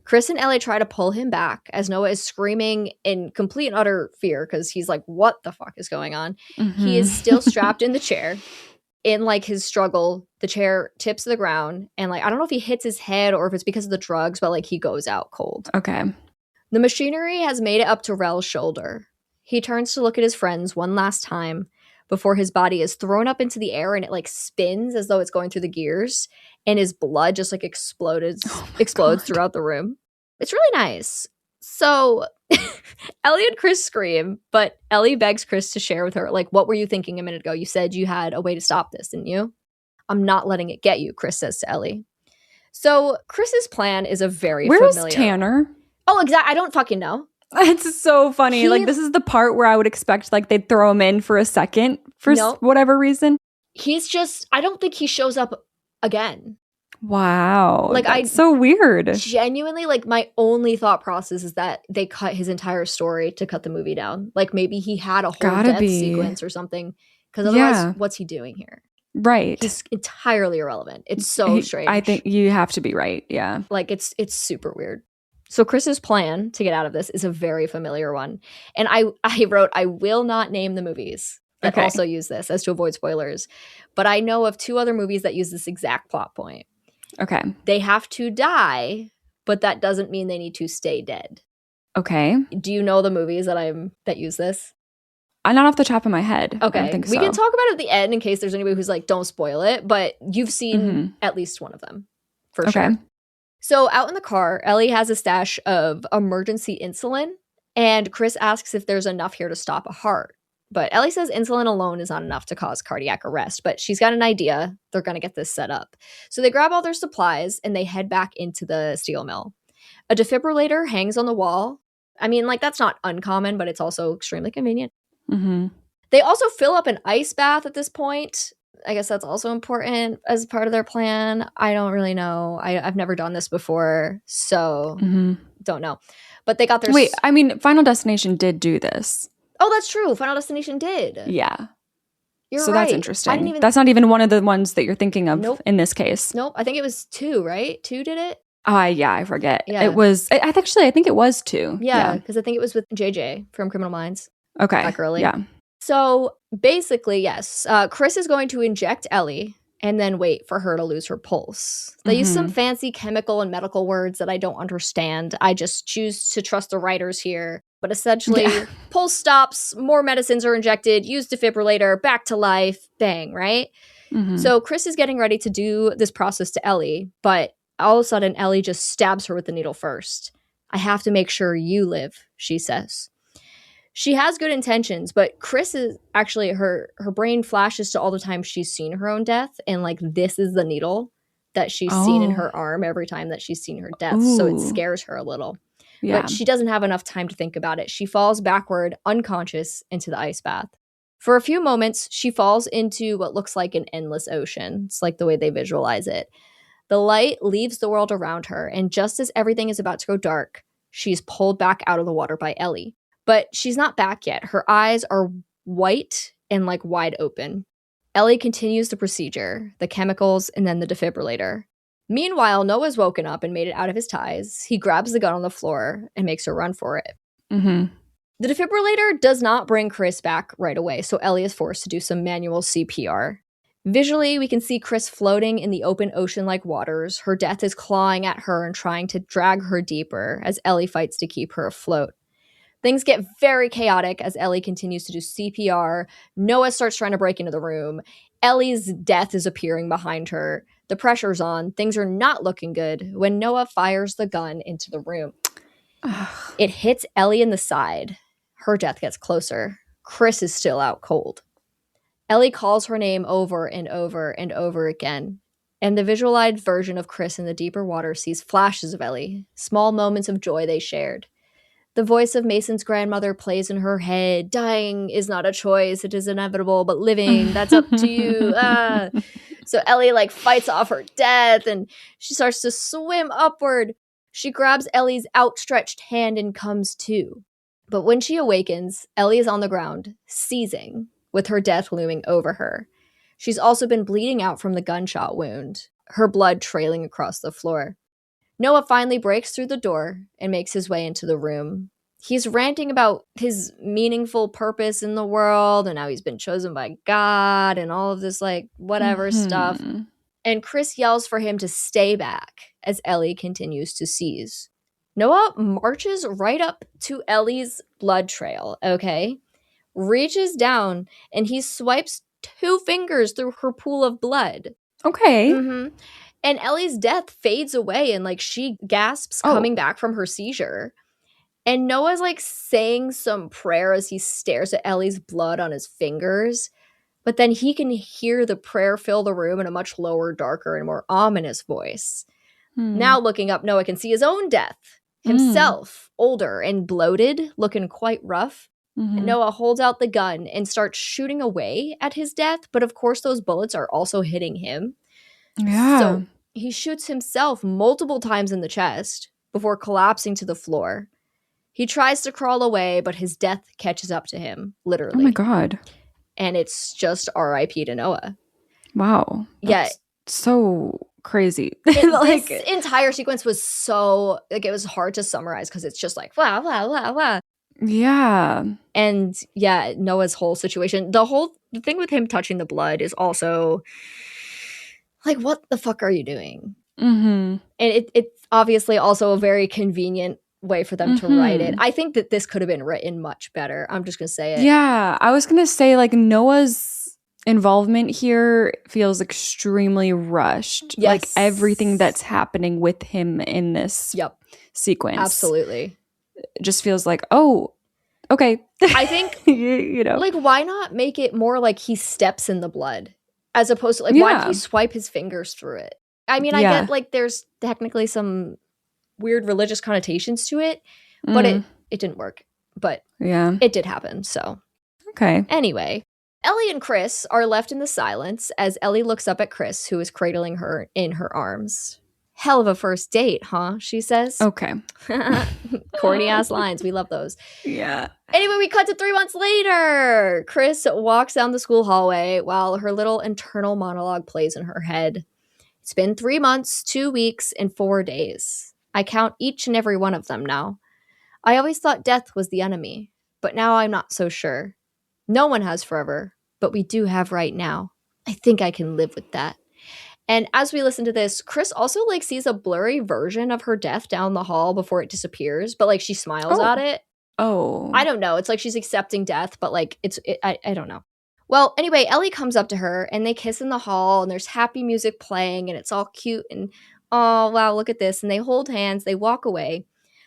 Chris and Ellie try to pull him back as Noah is screaming in complete and utter fear because he's like, what the fuck is going on? He is still strapped in the chair. In like his struggle, the chair tips to the ground, and like I don't know if he hits his head or if it's because of the drugs, but like he goes out cold. Okay. The machinery has made it up to Rel's shoulder. He turns to look at his friends one last time before his body is thrown up into the air and it like spins as though it's going through the gears, and his blood just like explodes throughout the room. It's really nice. So Ellie and Chris scream, but Ellie begs Chris to share with her, like, what were you thinking a minute ago? You said you had a way to stop this, didn't you? I'm not letting it get you, Chris says to Ellie. So Chris's plan is a very Where's familiar Tanner? one. Oh, exactly. I don't fucking know. It's so funny. Like, this is the part where I would expect, like, they'd throw him in for a second for whatever reason. He's just, I don't think he shows up again. Wow. Like, that's so weird. Genuinely, like, my only thought process is that they cut his entire story to cut the movie down. Like, maybe he had a whole death sequence or something. Because otherwise, what's he doing here? Right. He's entirely irrelevant. It's so strange. I think you have to be right. Yeah. Like, it's super weird. So Chris's plan to get out of this is a very familiar one. And I wrote, I will not name the movies that also use this as to avoid spoilers. But I know of 2 other movies that use this exact plot point. Okay. They have to die, but that doesn't mean they need to stay dead. Okay. Do you know the movies that use this? I'm not off the top of my head. Okay. I don't think we can talk about it at the end in case there's anybody who's like, don't spoil it, but you've seen at least one of them for sure. So out in the car, Ellie has a stash of emergency insulin, and Chris asks if there's enough here to stop a heart. But Ellie says insulin alone is not enough to cause cardiac arrest, but she's got an idea. They're going to get this set up. So they grab all their supplies and they head back into the steel mill. A defibrillator hangs on the wall. I mean, like, that's not uncommon, but it's also extremely convenient. Mm-hmm. They also fill up an ice bath at this point. I guess that's also important as part of their plan. I don't really know. I've never done this before, so don't know. But they got their... Wait, I mean, Final Destination did do this. Oh, that's true. Final Destination did. Yeah. You're so right. That's interesting. That's not even one of the ones that you're thinking of in this case. Nope. I think it was 2, right? 2 did it? Yeah, I forget. Yeah. It was... I think it was 2. Yeah, because I think it was with JJ from Criminal Minds. Okay. Back early. Yeah. So basically, yes, Chris is going to inject Ellie and then wait for her to lose her pulse. They use some fancy chemical and medical words that I don't understand. I just choose to trust the writers here. But essentially, pulse stops, more medicines are injected, use defibrillator, back to life, bang, right? So Chris is getting ready to do this process to Ellie, but all of a sudden, Ellie just stabs her with the needle first. I have to make sure you live, she says. She has good intentions, but Chris is actually, her brain flashes to all the times she's seen her own death, and like, this is the needle that she's seen in her arm every time that she's seen her death. So it scares her a little. But she doesn't have enough time to think about it. She falls backward, unconscious, into the ice bath. For a few moments, she falls into what looks like an endless ocean. It's like the way they visualize it. The light leaves the world around her, and just as everything is about to go dark, she's pulled back out of the water by Ellie. But she's not back yet. Her eyes are white and like wide open. Ellie continues the procedure, the chemicals, and then the defibrillator. Meanwhile, Noah's woken up and made it out of his ties. He grabs the gun on the floor and makes her run for it. The defibrillator does not bring Chris back right away, so Ellie is forced to do some manual CPR. Visually, we can see Chris floating in the open ocean-like waters. Her death is clawing at her and trying to drag her deeper as Ellie fights to keep her afloat. Things get very chaotic as Ellie continues to do CPR. Noah starts trying to break into the room. Ellie's death is appearing behind her. The pressure's on. Things are not looking good when Noah fires the gun into the room. It hits Ellie in the side. Her death gets closer. Chris is still out cold. Ellie calls her name over and over and over again. And the visualized version of Chris in the deeper water sees flashes of Ellie, small moments of joy they shared. The voice of Mason's grandmother plays in her head. Dying is not a choice. It is inevitable, but living, that's up to you. So Ellie like fights off her death and she starts to swim upward. She grabs Ellie's outstretched hand and comes to. But when she awakens, Ellie is on the ground, seizing, with her death looming over her. She's also been bleeding out from the gunshot wound, her blood trailing across the floor. Noah finally breaks through the door and makes his way into the room. He's ranting about his meaningful purpose in the world and how he's been chosen by God and all of this like whatever stuff. And Chris yells for him to stay back as Ellie continues to seize. Noah marches right up to Ellie's blood trail, okay? Reaches down and he swipes 2 fingers through her pool of blood. Okay. And Ellie's death fades away and like she gasps coming back from her seizure. And Noah's like saying some prayer as he stares at Ellie's blood on his fingers. But then he can hear the prayer fill the room in a much lower, darker, and more ominous voice. Now looking up, Noah can see his own death. Himself, older and bloated, looking quite rough. Noah holds out the gun and starts shooting away at his death. But of course, those bullets are also hitting him. Yeah. So he shoots himself multiple times in the chest before collapsing to the floor. He tries to crawl away, but his death catches up to him, literally. Oh my God. And it's just R.I.P. to Noah. Wow. That's so crazy. Like, this entire sequence was so, like, it was hard to summarize because it's just like, wow, wow, wow, wow. Yeah. And yeah, Noah's whole situation, the thing with him touching the blood is also like, what the fuck are you doing? And it's obviously also a very convenient way for them to write it. I think that this could have been written much better. I'm just gonna say it. Yeah, I was gonna say, like, Noah's involvement here feels extremely rushed. Yes. Like, everything that's happening with him in this sequence. Absolutely. Just feels like, oh, okay. I think, you know, like, why not make it more like he steps in the blood as opposed to, like, why did he swipe his fingers through it? I mean, I get, like, there's technically some weird religious connotations to it, but it didn't work. But it did happen, so. Okay. Anyway, Ellie and Chris are left in the silence as Ellie looks up at Chris, who is cradling her in her arms. Hell of a first date, huh? She says. Okay. Corny ass lines. We love those. Yeah. Anyway, we cut to 3 months later. Chris walks down the school hallway while her little internal monologue plays in her head. It's been 3 months, 2 weeks, and 4 days. I count each and every one of them now. I always thought death was the enemy, but now I'm not so sure. No one has forever, but we do have right now. I think I can live with that. And as we listen to this, Chris also like sees a blurry version of her death down the hall before it disappears, but like she smiles at it. Oh. I don't know. It's like she's accepting death, but like I don't know. Well, anyway, Ellie comes up to her and they kiss in the hall and there's happy music playing and it's all cute and oh, wow, look at this. And they hold hands, they walk away.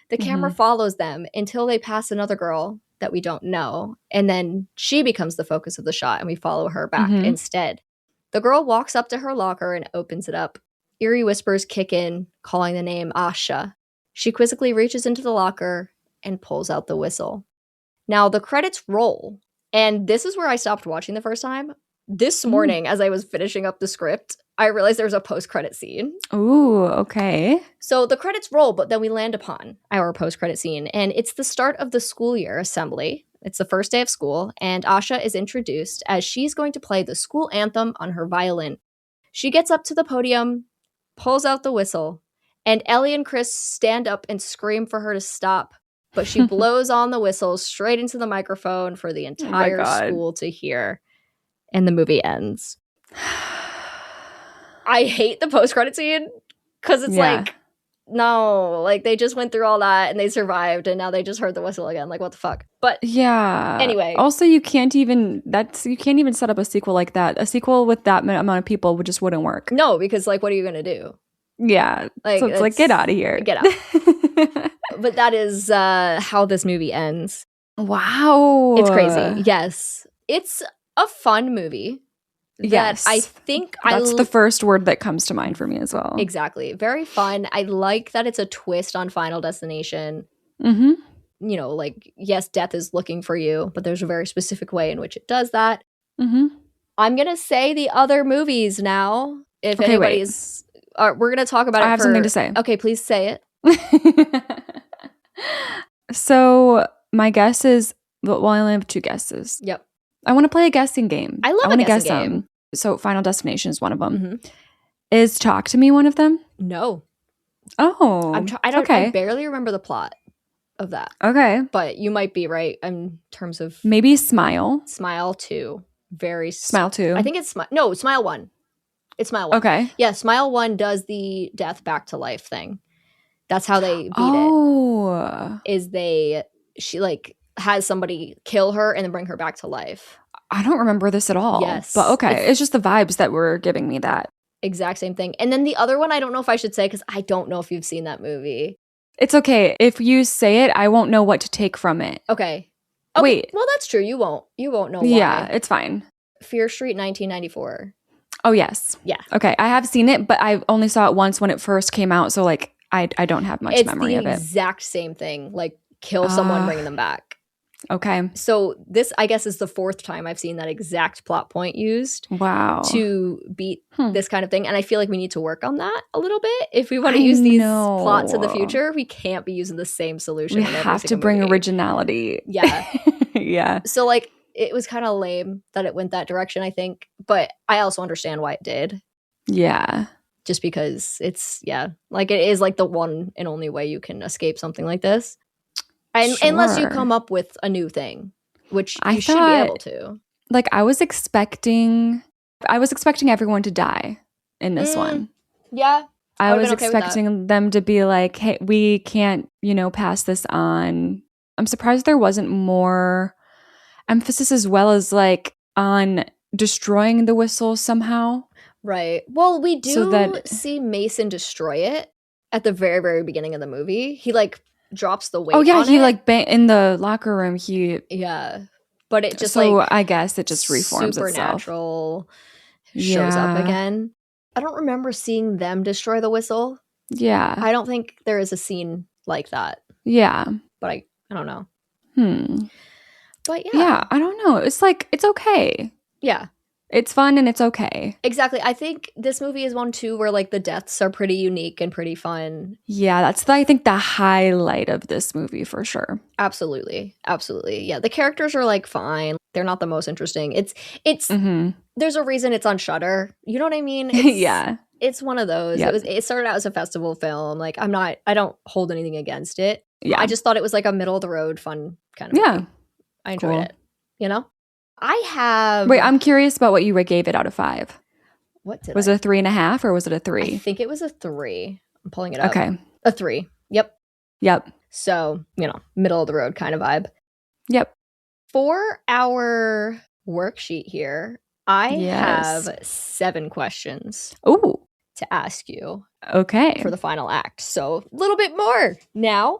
The camera follows them until they pass another girl that we don't know. And then she becomes the focus of the shot and we follow her back instead. The girl walks up to her locker and opens it up. Eerie whispers kick in, calling the name Asha. She quizzically reaches into the locker and pulls out the whistle. Now the credits roll. And this is where I stopped watching the first time. This morning, as I was finishing up the script, I realized there was a post-credit scene. Ooh, okay. So the credits roll, but then we land upon our post-credit scene. And it's the start of the school year assembly. It's the first day of school, and Asha is introduced as she's going to play the school anthem on her violin. She gets up to the podium, pulls out the whistle, and Ellie and Chris stand up and scream for her to stop. But she blows on the whistle straight into the microphone for the entire school to hear. And the movie ends. I hate the post-credit scene because it's like, no, like they just went through all that and they survived and now they just heard the whistle again. Like, what the fuck? But yeah. Anyway. Also, you can't even set up a sequel like that. A sequel with that amount of people just wouldn't work. No, because like, what are you going to do? Yeah. Like, so it's like, get out of here. Get out. But that is how this movie ends. Wow. It's crazy. Yes. It's a fun movie. Yes. I think that's the first word that comes to mind for me as well. Exactly. Very fun. I like that it's a twist on Final Destination. You know, like, yes, death is looking for you, but there's a very specific way in which it does that. I'm going to say the other movies now. If anybody's... we're going to talk about it. I have something to say. Okay, please say it. So my guess is... Well, I only have 2 guesses. Yep. I want to play a guessing game. I love a guessing game. So Final Destination is one of them. Is Talk to Me one of them? No. Oh. I barely remember the plot of that. Okay. But you might be right in terms of... Maybe Smile. Smile 2. Smile 2. I think it's... Smile 1. It's Smile 1. Okay. Yeah, Smile 1 does the death back to life thing. That's how they beat it. She like... has somebody kill her and then bring her back to life. I don't remember this at all. Yes. But okay. It's just the vibes that were giving me that. Exact same thing. And then the other one, I don't know if I should say because I don't know if you've seen that movie. It's okay. If you say it, I won't know what to take from it. Okay. Wait. Well, that's true. You won't know why. Yeah, it's fine. Fear Street 1994. Oh, yes. Yeah. Okay. I have seen it, but I only saw it once when it first came out. So like I don't have much memory of it. It's the exact same thing. Like kill someone, bring them back. Okay. So this, I guess, is the 4th time I've seen that exact plot point used. Wow. To beat this kind of thing. And I feel like we need to work on that a little bit. If we want to use these plots in the future, we can't be using the same solution. We have to bring originality. Yeah. Yeah. So like it was kind of lame that it went that direction, I think. But I also understand why it did. Yeah. Just because it's, like it is like the one and only way you can escape something like this. And unless you come up with a new thing, which you should be able to. Like I was expecting everyone to die in this one. Yeah. I was expecting them to be like, hey, we can't, pass this on. I'm surprised there wasn't more emphasis as well as like on destroying the whistle somehow. Right. Well, we do see Mason destroy it at the very, very beginning of the movie. He like drops the weight. Oh yeah, he like in the locker room. But it just I guess it just reforms supernatural shows up again. I don't remember seeing them destroy the whistle. Yeah, I don't think there is a scene like that. Yeah, but I don't know. But yeah, I don't know. It's like it's okay. Yeah. It's fun and it's okay. Exactly. I think this movie is one too where like the deaths are pretty unique and pretty fun. Yeah, that's I think the highlight of this movie for sure. Absolutely. Yeah, the characters are like fine. They're not the most interesting. It's there's a reason it's on Shudder. You know what I mean? Yeah. It's one of those. Yep. It started out as a festival film. Like I don't hold anything against it. Yeah. I just thought it was like a middle of the road fun kind of movie. I enjoyed it. I have... Wait, I'm curious about what you gave it out of 5. What did Was it a 3.5 or was it a 3? I think it was a 3. I'm pulling it up. Okay. A 3. Yep. So, middle of the road kind of vibe. Yep. For our worksheet here, I have 7 questions. Ooh. To ask you. Okay. For the final act. So, a little bit more now.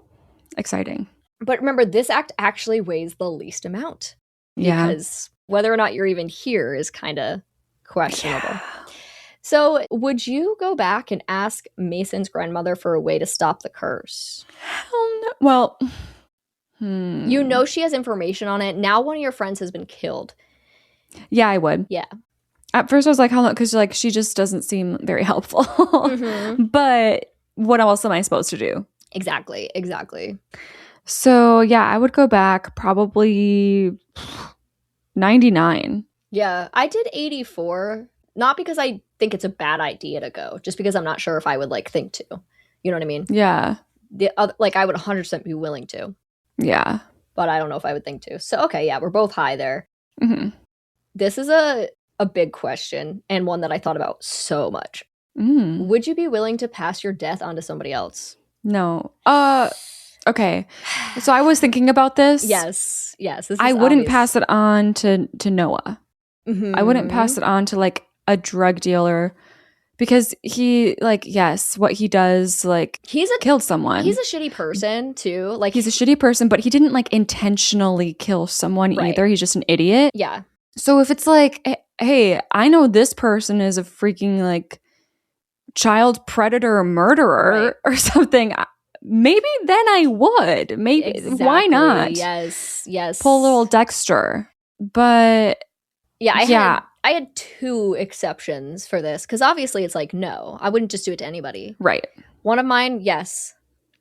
Exciting. But remember, this act actually weighs the least amount. Yeah. Because whether or not you're even here is kind of questionable. Yeah. So would you go back and ask Mason's grandmother for a way to stop the curse? Hell no. Well, you know she has information on it. Now one of your friends has been killed. Yeah, I would. Yeah. At first I was like, how long? Because like she just doesn't seem very helpful. But what else am I supposed to do? Exactly. So, yeah, I would go back probably 99. Yeah, I did 84. Not because I think it's a bad idea to go, just because I'm not sure if I would like think to. You know what I mean? Yeah. I would 100% be willing to. Yeah. But I don't know if I would think to. So, okay, yeah, we're both high there. Mm-hmm. This is a big question and one that I thought about so much. Would you be willing to pass your death on to somebody else? No. Okay. So I was thinking about this. Yes. I wouldn't pass it on to Noah. I wouldn't pass it on to like a drug dealer because he what he does killed someone. He's a shitty person too. Like he's a shitty person, but he didn't like intentionally kill someone either. He's just an idiot. Yeah. So if it's like, hey, I know this person is a freaking like child predator murderer or something. Maybe then I would. Maybe. Exactly. Why not? Yes. Pull a little Dexter. But I had 2 exceptions for this because obviously it's like, no, I wouldn't just do it to anybody. Right. One of mine, yes,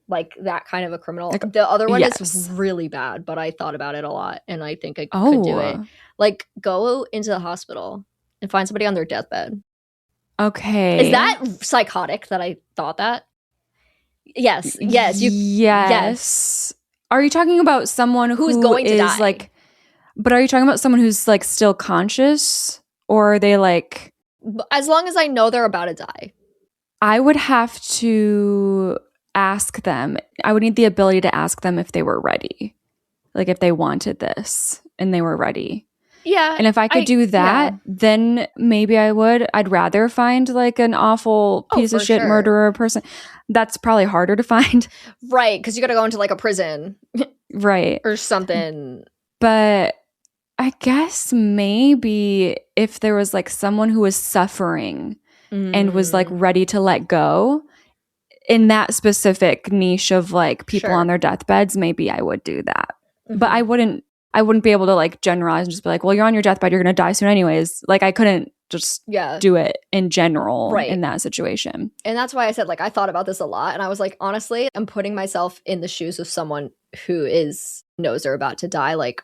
like that kind of a criminal. Like, the other one is really bad, but I thought about it a lot and I think I could do it. Like go into the hospital and find somebody on their deathbed. Okay. Is that psychotic that I thought that? Yes. Yes. Are you talking about someone who's going to die? Like, but are you talking about someone who's like still conscious, or are they like? As long as I know they're about to die, I would have to ask them. I would need the ability to ask them if they were ready, like if they wanted this and they were ready. Yeah. And if I could do that, then maybe I would. I'd rather find like an awful piece of shit murderer person. That's probably harder to find. Right. Because you got to go into like a prison. Right. Or something. But I guess maybe if there was like someone who was suffering and was like ready to let go in that specific niche of like people on their deathbeds, maybe I would do that. But I wouldn't be able to like generalize and just be like, well, you're on your deathbed, you're going to die soon anyways. Like I couldn't just do it in general in that situation. And that's why I said, like, I thought about this a lot. And I was like, honestly, I'm putting myself in the shoes of someone who knows they're about to die. Like,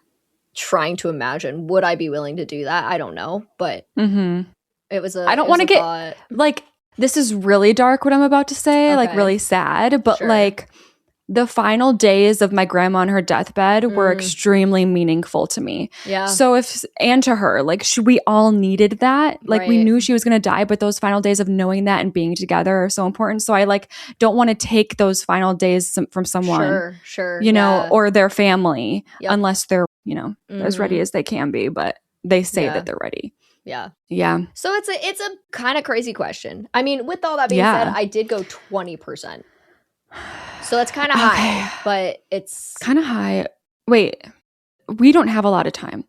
trying to imagine, would I be willing to do that? I don't know. But it was I don't want to get, like, this is really dark what I'm about to say, like really sad. But like, the final days of my grandma on her deathbed were extremely meaningful to me. Yeah. So and to her, like we all needed that. Like we knew she was going to die, but those final days of knowing that and being together are so important. So I like don't want to take those final days from someone, you know, or their family, unless they're, you know, as ready as they can be, but they say that they're ready. Yeah. Yeah. So it's a kind of crazy question. I mean, with all that being said, I did go 20%. So that's kind of high, but it's kind of high. Wait, we don't have a lot of time,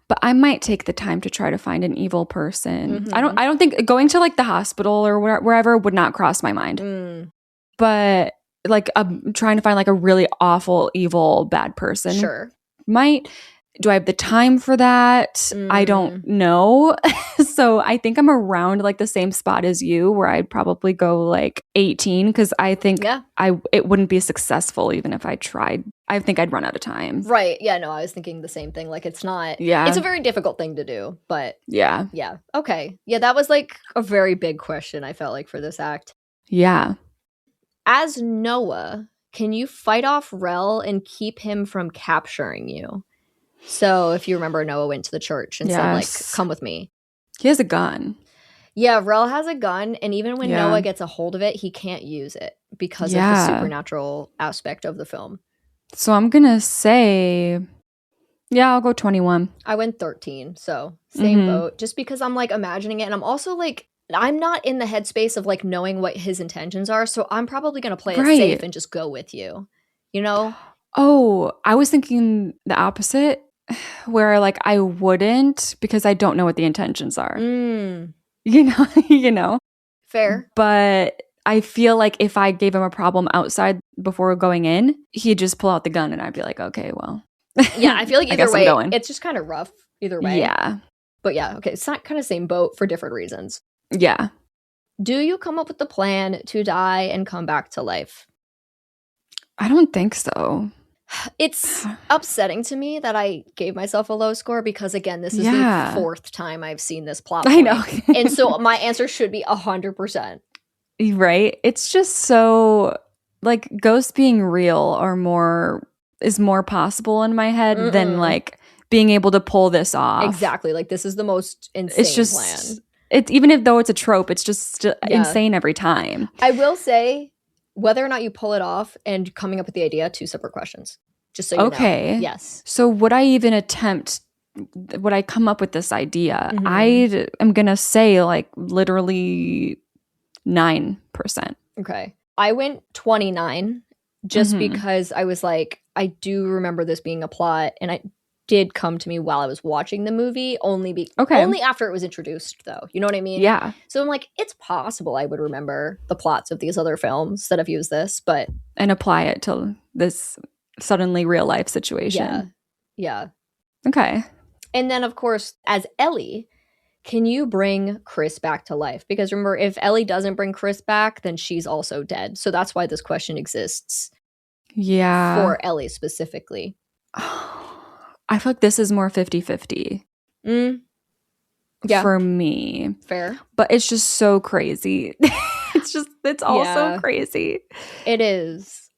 but I might take the time to try to find an evil person. I don't think going to like the hospital or wherever would not cross my mind. But like trying to find like a really awful, evil, bad person might. Do I have the time for that? I don't know. So I think I'm around like the same spot as you, where I'd probably go like 18 because I think it wouldn't be successful even if I tried. I think I'd run out of time. Right. Yeah, no, I was thinking the same thing. Like it's not, it's a very difficult thing to do, but yeah. Okay. Yeah, that was like a very big question, I felt like, for this act. Yeah. As Noah, can you fight off Rel and keep him from capturing you? So if you remember, Noah went to the church and said, like, come with me. He has a gun. Yeah, Rel has a gun. And even when Noah gets a hold of it, he can't use it because of the supernatural aspect of the film. So I'm going to say, I'll go 21. I went 13. So same boat. Just because I'm like imagining it. And I'm also like, I'm not in the headspace of like knowing what his intentions are. So I'm probably going to play it safe and just go with you. You know? Oh, I was thinking the opposite. Where like I wouldn't because I don't know what the intentions are. You know. Fair. But I feel like if I gave him a problem outside before going in, he'd just pull out the gun and I'd be like, okay, well. Yeah, I feel like either way, it's just kind of rough either way. Yeah. But yeah, okay, it's not kind of same boat for different reasons. Yeah. Do you come up with the plan to die and come back to life? I don't think so. It's upsetting to me that I gave myself a low score because, again, this is the fourth time I've seen this plot point. I know. And so my answer should be 100%. Right? It's just so, like, ghosts being real is more possible in my head than, like, being able to pull this off. Exactly. Like, this is the most insane plan. It's even though it's a trope, it's just insane every time. I will say, whether or not you pull it off and coming up with the idea, 2 separate questions. Just so you know. Yes. So would I come up with this idea? I am going to say like literally 9%. Okay. I went 29 just because I was like, I do remember this being a plot, and it did come to me while I was watching the movie, only after it was introduced, though. You know what I mean? Yeah. So I'm like, it's possible I would remember the plots of these other films that have used this, but and apply it to this suddenly real life situation. Yeah. Okay. And then, of course, as Ellie, can you bring Chris back to life? Because remember, if Ellie doesn't bring Chris back, then she's also dead. So that's why this question exists. Yeah. For Ellie specifically. I feel like this is more 50-50 for me. Fair. But it's just so crazy. It's all so crazy. It is.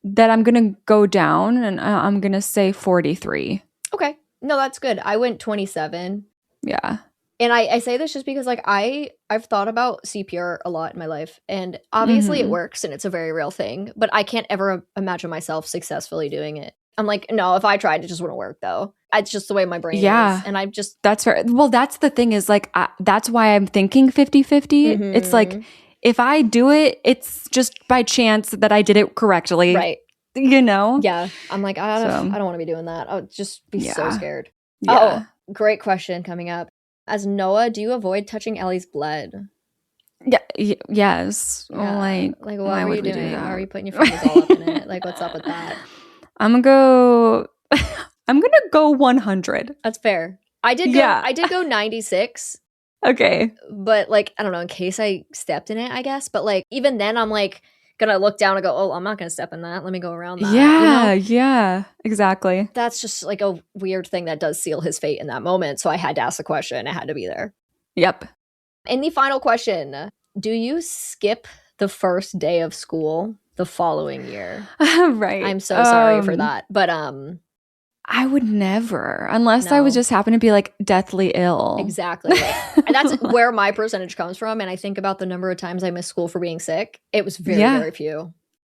That I'm going to go down and I'm going to say 43. Okay. No, that's good. I went 27. Yeah. And I say this just because like I've thought about CPR a lot in my life, and obviously it works and it's a very real thing, but I can't ever imagine myself successfully doing it. I'm like, no, if I tried, it just wouldn't work though. It's just the way my brain is. And I'm just... That's fair. Well, that's the thing is like, that's why I'm thinking 50-50. It's like, if I do it, it's just by chance that I did it correctly. Right. You know? Yeah. I'm like, I don't want to be doing that. I would just be so scared. Yeah. Oh, great question coming up. As Noah, do you avoid touching Ellie's blood? Yeah. Yes. Yeah. Like what were you doing? Why are you putting your fingers all up in it? Like, what's up with that? I'm gonna go 100. That's fair. I did go 96. Okay. But like, I don't know, in case I stepped in it, I guess. But like, even then I'm like gonna look down and go, oh, I'm not gonna step in that. Let me go around that. Yeah, yeah, exactly. That's just like a weird thing that does seal his fate in that moment. So I had to ask the question. It had to be there. Yep. And the final question, do you skip the first day of school the following year? Right. I'm so sorry for that. But I would never, unless I would just happen to be like deathly ill. Exactly. And that's where my percentage comes from. And I think about the number of times I missed school for being sick. It was very, very few.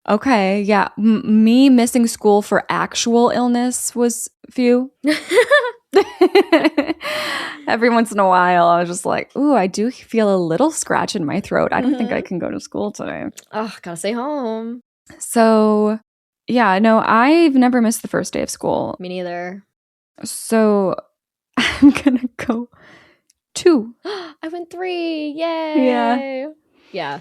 Okay. Yeah. Me missing school for actual illness was few. Every once in a while, I was just like, ooh, I do feel a little scratch in my throat. I don't think I can go to school today. Oh, gotta stay home. So, yeah, no, I've never missed the first day of school. Me neither. So, I'm gonna go 2. I went 3. Yay. Yeah.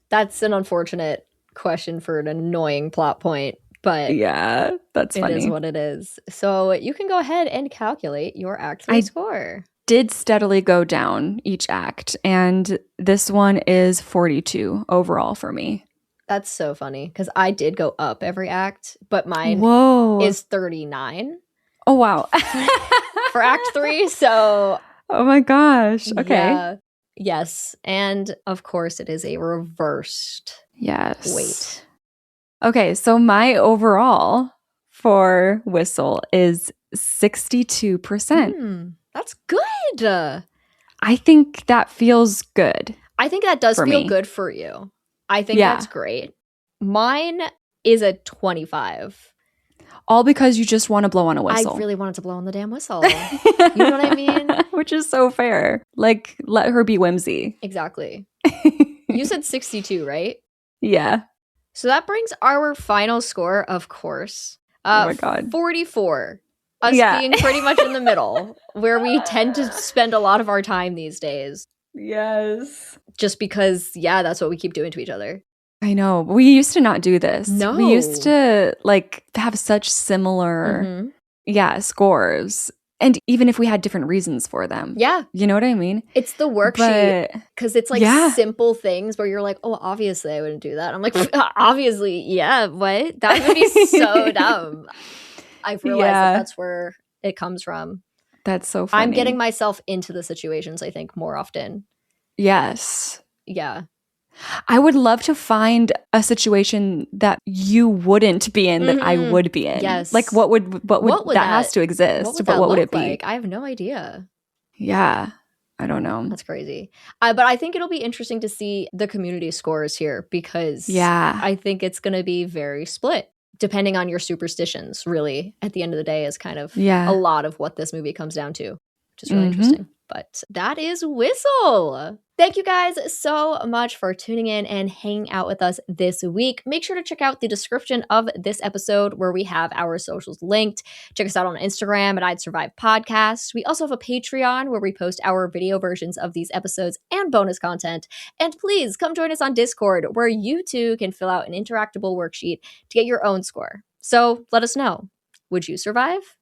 That's an unfortunate question for an annoying plot point. But yeah, that's funny. It is what it is. So you can go ahead and calculate your Act 3 score. Did steadily go down each act, and this one is 42 overall for me. That's so funny because I did go up every act, but mine is 39. Oh, wow. For Act 3. So, oh my gosh. Okay. Yeah. Yes. And of course, it is a reversed weight. Okay, so my overall for Whistle is 62%. That's good. I think that feels good. I think that does feel good for you. I think that's great. Mine is a 25. All because you just want to blow on a whistle. I really wanted to blow on the damn whistle. You know what I mean? Which is so fair. Like, let her be whimsy. Exactly. You said 62, right? Yeah. So that brings our final score, of course. Oh my God. 44. Us being pretty much in the middle, where we tend to spend a lot of our time these days. Yes. Just because, that's what we keep doing to each other. I know. We used to not do this. No. We used to like have such similar, scores. And even if we had different reasons for them. Yeah. You know what I mean? It's the worksheet. Because it's like simple things where you're like, oh, obviously I wouldn't do that. I'm like, obviously, what? That would be so dumb. I've realized that's where it comes from. That's so funny. I'm getting myself into the situations, I think, more often. Yes. Yeah. I would love to find a situation that you wouldn't be in that I would be in. Yes. Like what would that has to exist, but what would it be? Like? I have no idea. Yeah. I don't know. That's crazy. But I think it'll be interesting to see the community scores here because I think it's going to be very split depending on your superstitions, really, at the end of the day is kind of a lot of what this movie comes down to, which is really interesting. But that is Whistle. Thank you guys so much for tuning in and hanging out with us this week. Make sure to check out the description of this episode where we have our socials linked. Check us out on Instagram at I'd Survive Podcast. We also have a Patreon where we post our video versions of these episodes and bonus content. And please come join us on Discord where you too can fill out an interactable worksheet to get your own score. So let us know. Would you survive?